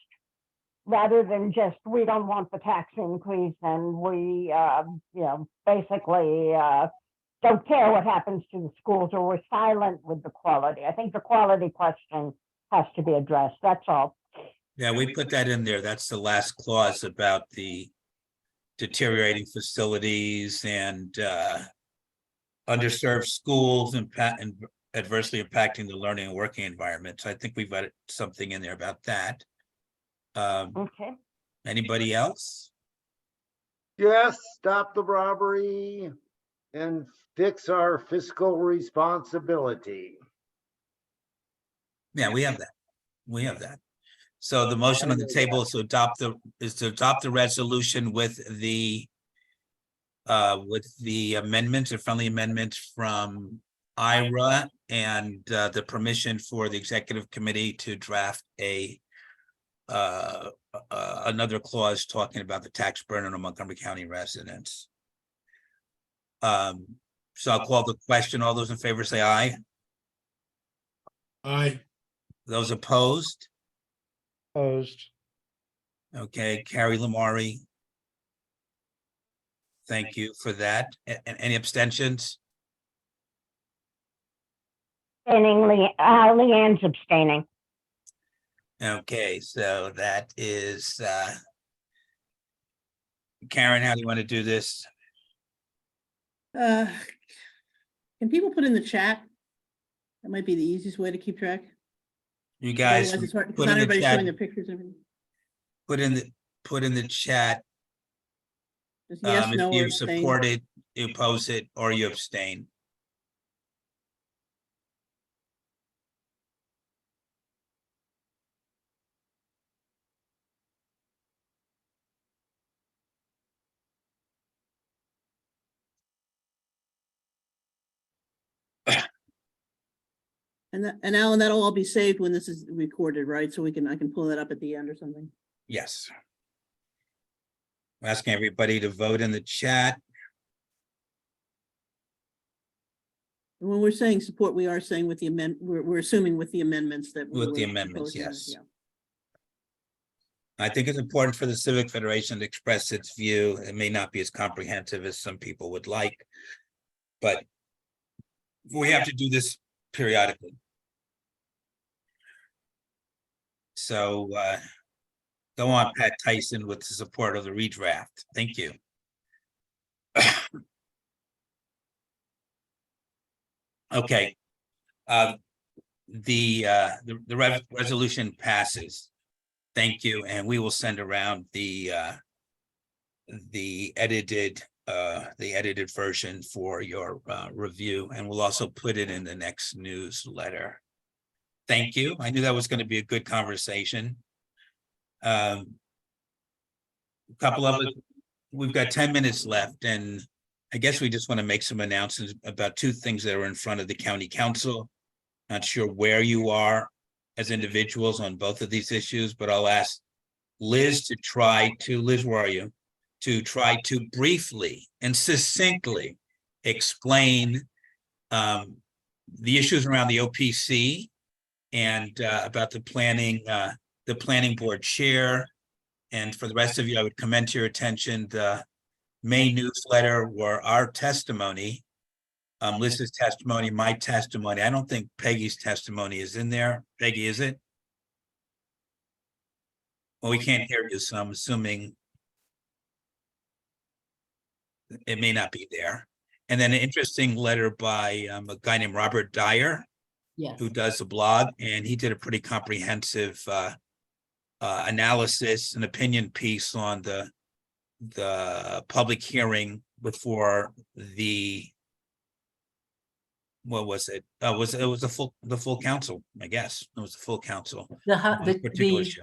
O: rather than just, we don't want the tax increase and we, basically don't care what happens to the schools, or we're silent with the quality. I think the quality question has to be addressed. That's all.
C: Yeah, we put that in there. That's the last clause about the deteriorating facilities and underserved schools and adversely impacting the learning and working environment. So I think we've got something in there about that.
O: Okay.
C: Anybody else?
D: Yes, stop the robbery and fix our fiscal responsibility.
C: Yeah, we have that. We have that. So the motion on the table is to adopt the resolution with the amendments or friendly amendments from Ira and the permission for the executive committee to draft another clause talking about the tax burden on Montgomery County residents. So I'll call the question. All those in favor say aye.
R: Aye.
C: Those opposed?
S: Opposed.
C: Okay, Carrie Lamari. Thank you for that. Any abstentions?
O: Leanne's abstaining.
C: Okay, so that is Karen, how do you want to do this?
E: Can people put in the chat? That might be the easiest way to keep track.
C: You guys
E: Otherwise it's hard, 'cause
C: put
E: not
C: in the
E: everybody's
C: chat,
E: showing their pictures and everything.
C: put in the chat
E: Just yes, no,
C: if
E: or
C: you
E: abstain.
C: support it, you oppose it, or you abstain.
E: And Alan, that'll all be saved when this is recorded, right? So I can pull that up at the end or something.
C: Yes. I'm asking everybody to vote in the chat.
E: And when we're saying support, we are saying with the we're assuming with the amendments that
C: With the
E: we're
C: amendments,
E: proposing.
C: yes.
E: Yeah.
C: I think it's important for the Civic Federation to express its view. It may not be as comprehensive as some people would like, but we have to do this periodically. So go on, Pat Tyson, with the support of the redraft. Thank you. Okay. The resolution passes. Thank you, and we will send around the edited version for your review, and we'll also put it in the next newsletter. Thank you. I knew that was going to be a good conversation. A couple of us, we've got 10 minutes left, and I guess we just want to make some announcements about two things that are in front of the county council. Not sure where you are as individuals on both of these issues, but I'll ask Liz to Liz, where are you? To try to briefly and succinctly explain the issues around the OPC and about the planning board chair. And for the rest of you, I would commend to your attention the May newsletter or our testimony, Liz's testimony, my testimony. I don't think Peggy's testimony is in there. Peggy, is it? Well, we can't hear you, so I'm assuming it may not be there. And then an interesting letter by a guy named Robert Dyer,
P: Yes.
C: who does a blog, and he did a pretty comprehensive analysis and opinion piece on the public hearing before the, what was it? It was the full council, I guess. It was the full council. on this particular issue.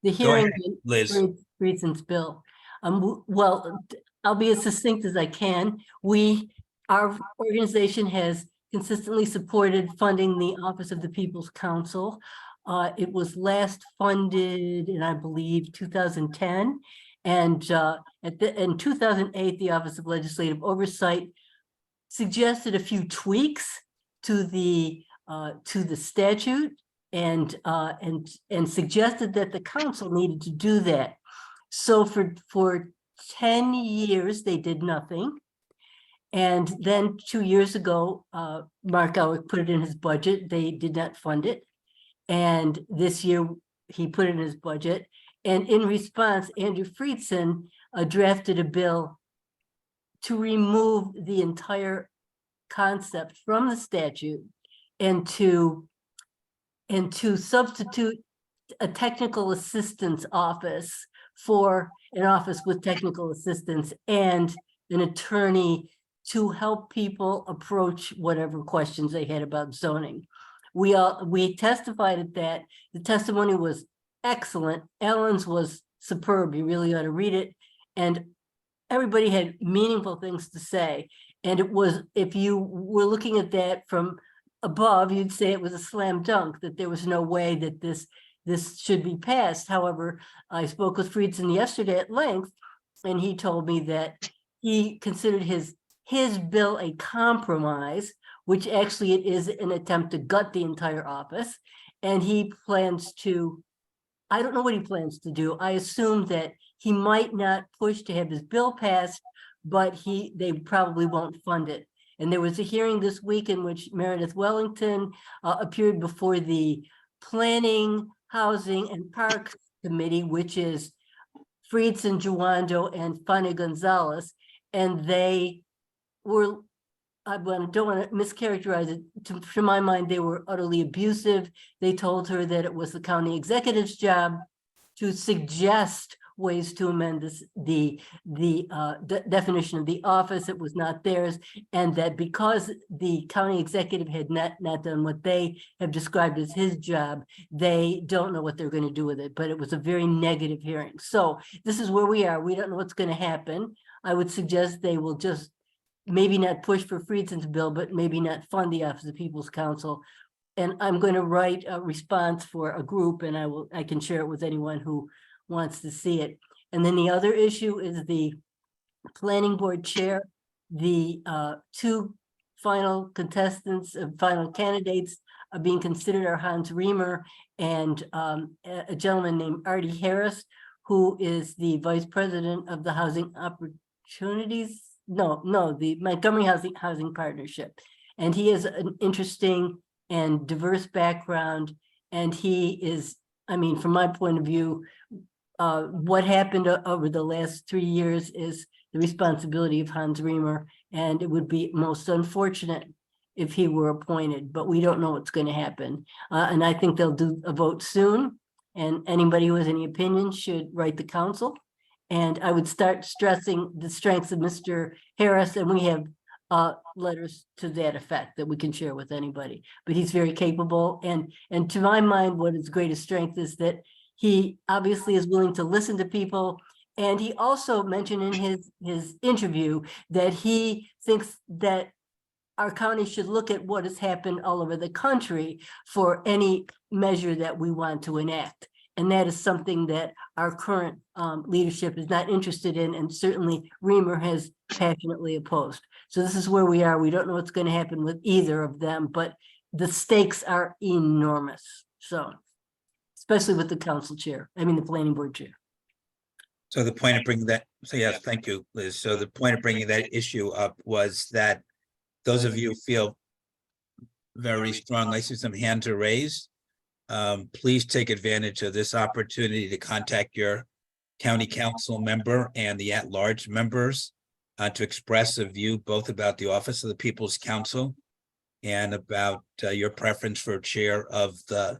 P: The
C: Go
P: hearing,
C: ahead, Liz.
P: Reasons Bill. Well, I'll be as succinct as I can. We our organization has consistently supported funding the Office of the People's Council. It was last funded in, I believe, 2010. And in 2008, the Office of Legislative Oversight suggested a few tweaks to the statute and suggested that the council needed to do that. So for 10 years, they did nothing. And then 2 years ago, Mark Alwick put it in his budget. They did not fund it. And this year he put it in his budget. And in response, Andrew Friedson drafted a bill to remove the entire concept from the statute and to substitute a technical assistance office for an office with technical assistance and an attorney to help people approach whatever questions they had about zoning. We testified at that. The testimony was excellent. Alan's was superb. You really ought to read it. And everybody had meaningful things to say. And it was, if you were looking at that from above, you'd say it was a slam dunk, that there was no way that this should be passed. However, I spoke with Friedson yesterday at length, and he told me that he considered his bill a compromise, which actually it is an attempt to gut the entire office. And he plans to, I don't know what he plans to do. I assume that he might not push to have his bill passed, but they probably won't fund it. And there was a hearing this week in which Meredith Wellington appeared before the Planning, Housing and Parks Committee, which is Friedson, Juando, and Fanny Gonzalez. And they were, I don't want to mischaracterize it, to my mind, they were utterly abusive. They told her that it was the county executive's job to suggest ways to amend the definition of the office. It was not theirs, and that because the county executive had not done what they have described as his job, they don't know what they're going to do with it. But it was a very negative hearing. So this is where we are. We don't know what's going to happen. I would suggest they will just maybe not push for Friedson's bill, but maybe not fund the Office of People's Council. And I'm going to write a response for a group, and I can share it with anyone who wants to see it. And then the other issue is the planning board chair. The two final contestants, final candidates are being considered are Hans Riemer and a gentleman named Artie Harris, who is the vice president of the Housing Opportunities. The Montgomery Housing Partnership. And he has an interesting and diverse background. And he is, I mean, from my point of view, what happened over the last 3 years is the responsibility of Hans Riemer, and it would be most unfortunate if he were appointed, but we don't know what's going to happen. And I think they'll do a vote soon, and anybody who has any opinion should write the council. And I would start stressing the strengths of Mr. Harris, and we have letters to that effect that we can share with anybody. But he's very capable, and to my mind, what his greatest strength is that he obviously is willing to listen to people. And he also mentioned in his interview that he thinks that our county should look at what has happened all over the country for any measure that we want to enact. And that is something that our current leadership is not interested in, and certainly Riemer has passionately opposed. So this is where we are. We don't know what's going to happen with either of them, but the stakes are enormous. So, especially with the council chair, I mean, the planning board chair.
C: So the point of bringing that, so yes, thank you, Liz. So the point of bringing that issue up was that those of you feel very strongly, I see some hands are raised. Please take advantage of this opportunity to contact your county council member and the at-large members to express a view both about the Office of the People's Council and about your preference for chair of the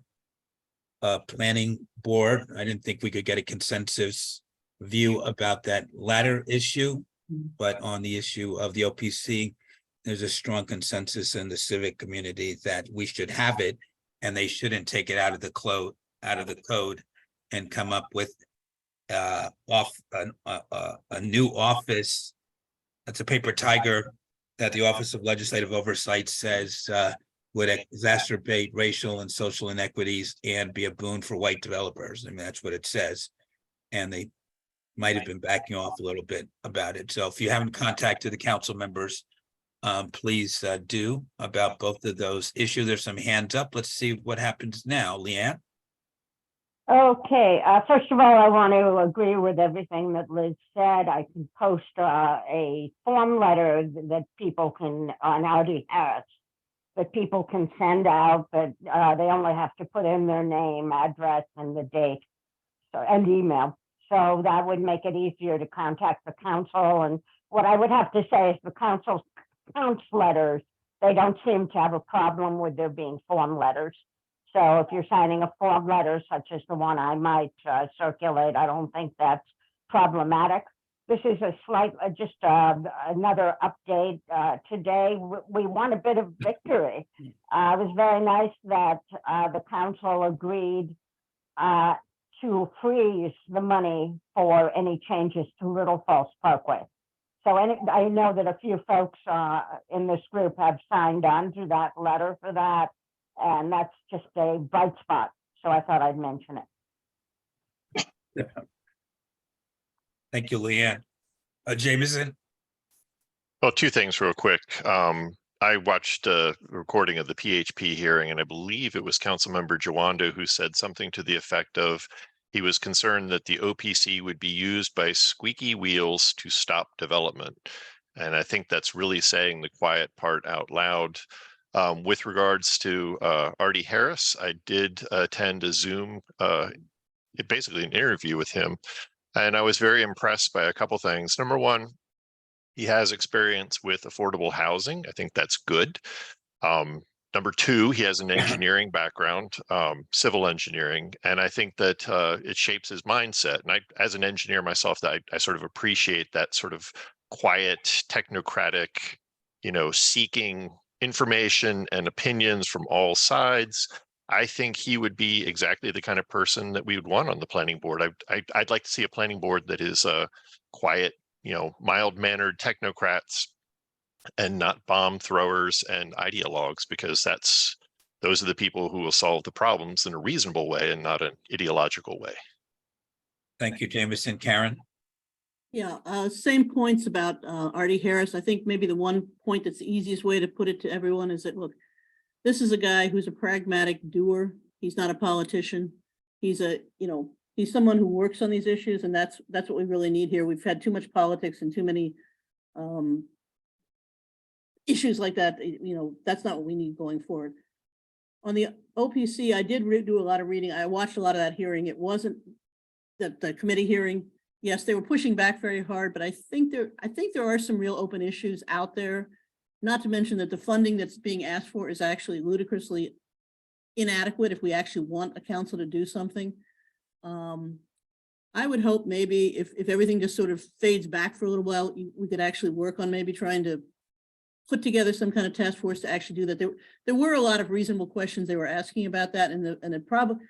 C: planning board. I didn't think we could get a consensus view about that latter issue, but on the issue of the OPC, there's a strong consensus in the civic community that we should have it, and they shouldn't take it out of the code and come up with a new office. That's a paper tiger that the Office of Legislative Oversight says would exacerbate racial and social inequities and be a boon for white developers. I mean, that's what it says. And they might have been backing off a little bit about it. So if you haven't contacted the council members, please do about both of those issues. There's some hands up. Let's see what happens now. Leanne?
O: Okay, first of all, I want to agree with everything that Liz said. I can post a form letter that people can, on RD Harris, that people can send out, but they only have to put in their name, address, and the date, so, and email. So that would make it easier to contact the council. And what I would have to say is the council's letters, they don't seem to have a problem with there being form letters. So if you're signing a form letter, such as the one I might circulate, I don't think that's problematic. This is a slight, just another update today. We won a bit of victory. It was very nice that the council agreed to freeze the money for any changes to Little Falls Parkway. So I know that a few folks in this group have signed on to that letter for that, and that's just a bright spot. So I thought I'd mention it.
C: Thank you, Leanne. Jameson?
T: Well, two things real quick. I watched a recording of the PHP hearing, and I believe it was Councilmember Jawando who said something to the effect of he was concerned that the OPC would be used by squeaky wheels to stop development. And I think that's really saying the quiet part out loud. With regards to RD Harris, I did attend a Zoom, basically an interview with him, and I was very impressed by a couple things. Number one, he has experience with affordable housing. I think that's good. Number two, he has an engineering background, civil engineering, and I think that it shapes his mindset. And I, as an engineer myself, I sort of appreciate that sort of quiet, technocratic, seeking information and opinions from all sides. I think he would be exactly the kind of person that we would want on the planning board. I'd like to see a planning board that is quiet, mild-mannered technocrats and not bomb throwers and ideologues, because those are the people who will solve the problems in a reasonable way and not an ideological way.
C: Thank you, Jameson. Karen?
E: Yeah, same points about RD Harris. I think maybe the one point that's the easiest way to put it to everyone is that, look, this is a guy who's a pragmatic doer. He's not a politician. He's he's someone who works on these issues, and that's what we really need here. We've had too much politics and too many issues like that. That's not what we need going forward. On the OPC, I did do a lot of reading. I watched a lot of that hearing. It wasn't the committee hearing. Yes, they were pushing back very hard, but I think there are some real open issues out there. Not to mention that the funding that's being asked for is actually ludicrously inadequate if we actually want a council to do something. I would hope maybe if everything just sort of fades back for a little while, we could actually work on maybe trying to put together some kind of task force to actually do that. There were a lot of reasonable questions they were asking about that, and it probably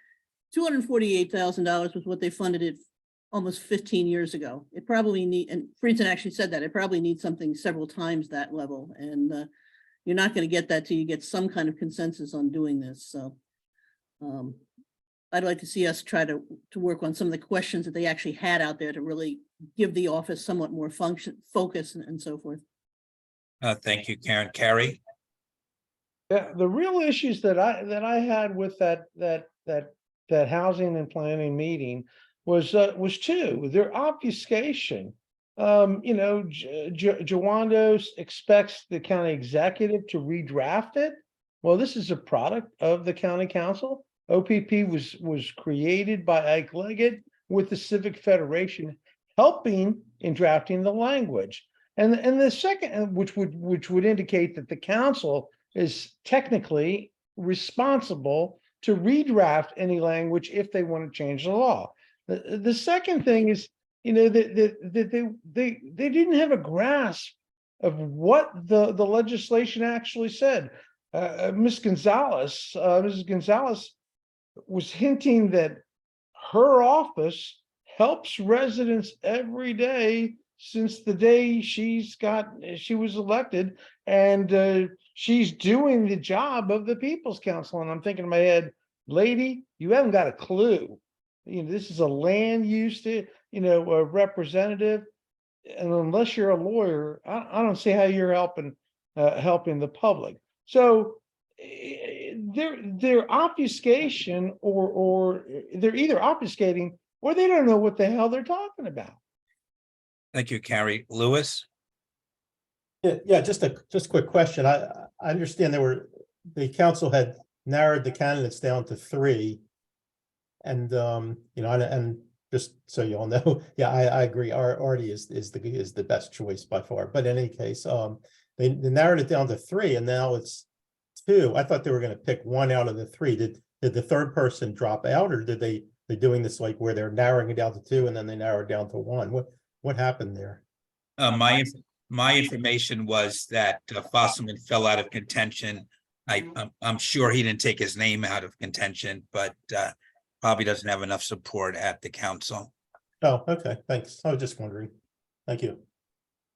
E: $248,000 was what they funded it almost 15 years ago. It probably and Friedson actually said that, it probably needs something several times that level. And you're not going to get that till you get some kind of consensus on doing this. So I'd like to see us try to work on some of the questions that they actually had out there to really give the office somewhat more focus and so forth.
C: Thank you, Karen. Carrie?
S: Yeah, the real issues that I had with that housing and planning meeting was two. Their obfuscation. Jawando expects the county executive to redraft it. Well, this is a product of the county council. OPP was created by Ike Leggett with the Civic Federation helping in drafting the language. And the second, which would indicate that the council is technically responsible to redraft any language if they want to change the law. The second thing is, that they didn't have a grasp of what the legislation actually said. Mrs. Gonzalez was hinting that her office helps residents every day since the day she was elected, and she's doing the job of the People's Council. And I'm thinking in my head, lady, you haven't got a clue. This is a land use, a representative. And unless you're a lawyer, I don't see how you're helping the public. So their obfuscation or they're either obfuscating or they don't know what the hell they're talking about.
C: Thank you, Carrie. Lewis?
G: Yeah, just a quick question. I understand the council had narrowed the candidates down to 3. And and just so you all know, yeah, I agree. Artie is the best choice by far. But in any case, they narrowed it down to 3, and now it's 2. I thought they were going to pick 1 out of the 3. Did the third person drop out, or did they're doing this like where they're narrowing it down to 2 and then they narrow it down to 1? What happened there?
C: My information was that Fosselman fell out of contention. I'm sure he didn't take his name out of contention, but probably doesn't have enough support at the council.
G: Oh, okay, thanks. I was just wondering. Thank you.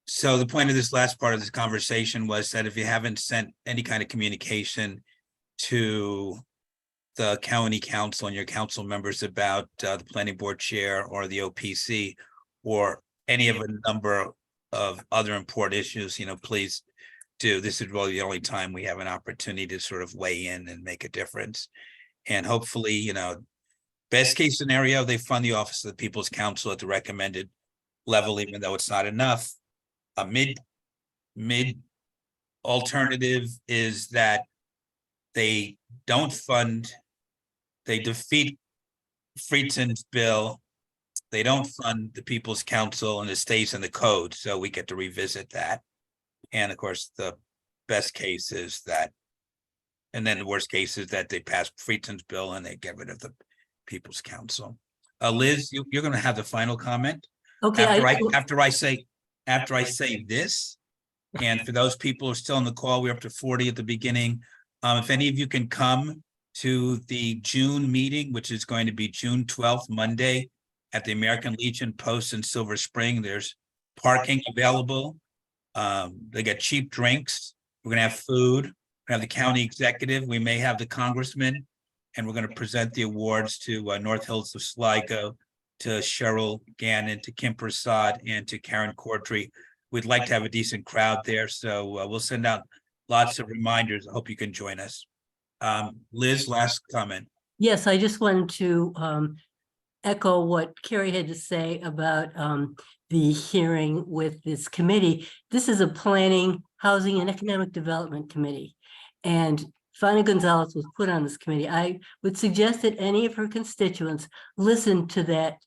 C: So the point of this last part of this conversation was that if you haven't sent any kind of communication to the county council and your council members about the planning board chair or the OPC or any of a number of other important issues, please do. This is really the only time we have an opportunity to sort of weigh in and make a difference. And hopefully, best case scenario, they fund the Office of the People's Council at the recommended level, even though it's not enough. A mid alternative is that they don't fund, they defeat Friedsen's bill. They don't fund the People's Council, and it stays in the code, so we get to revisit that. And of course, the best case is that, and then the worst case is that they pass Friedsen's bill and they get rid of the People's Council. Liz, you're going to have the final comment.
P: Okay.
C: After I say this, and for those people who are still on the call, we're up to 40 at the beginning. If any of you can come to the June meeting, which is going to be June 12th, Monday, at the American Legion Post in Silver Spring, there's parking available. They get cheap drinks. We're going to have food. We're going to have the county executive. We may have the congressman, and we're going to present the awards to North Hills of Sligo, to Cheryl Gannon, to Kim Prasad, and to Karen Cortree. We'd like to have a decent crowd there, so we'll send out lots of reminders. I hope you can join us. Liz, last comment.
P: Yes, I just wanted to echo what Carrie had to say about the hearing with this committee. This is a planning, housing, and economic development committee. And Fana Gonzalez was put on this committee. I would suggest that any of her constituents listen to that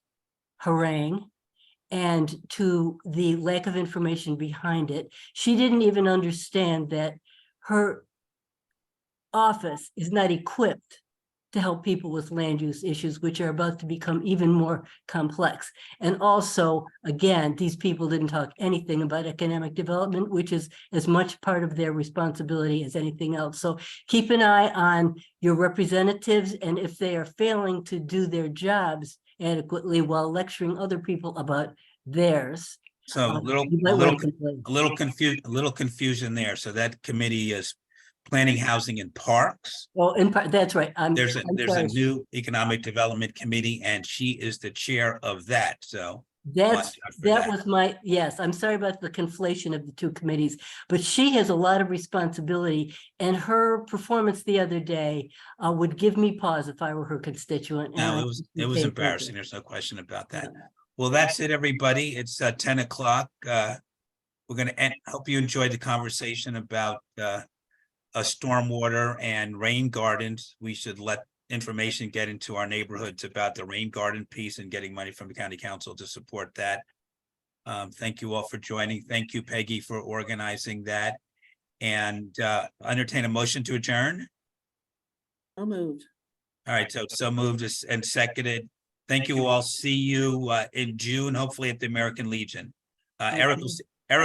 P: harangue and to the lack of information behind it. She didn't even understand that her office is not equipped to help people with land use issues, which are about to become even more complex. And also, again, these people didn't talk anything about economic development, which is as much part of their responsibility as anything else. So keep an eye on your representatives, and if they are failing to do their jobs adequately while lecturing other people about theirs.
C: So a little confusion there. So that committee is planning, housing, and parks.
P: Well, in part, that's right.
C: There's a new economic development committee, and she is the chair of that. So
P: that was my, yes, I'm sorry about the conflation of the two committees, but she has a lot of responsibility, and her performance the other day would give me pause if I were her constituent.
C: No, it was embarrassing. There's no question about that. Well, that's it, everybody. It's 10 o'clock. We're going to hope you enjoyed the conversation about stormwater and rain gardens. We should let information get into our neighborhoods about the rain garden piece and getting money from the county council to support that. Thank you all for joining. Thank you, Peggy, for organizing that. And entertain a motion to adjourn.
E: So moved.
C: All right, so moved and seconded. Thank you all. See you in June, hopefully at the American Legion. Eric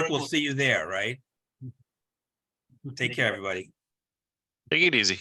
C: will see you there, right? Take care, everybody.
T: Take it easy.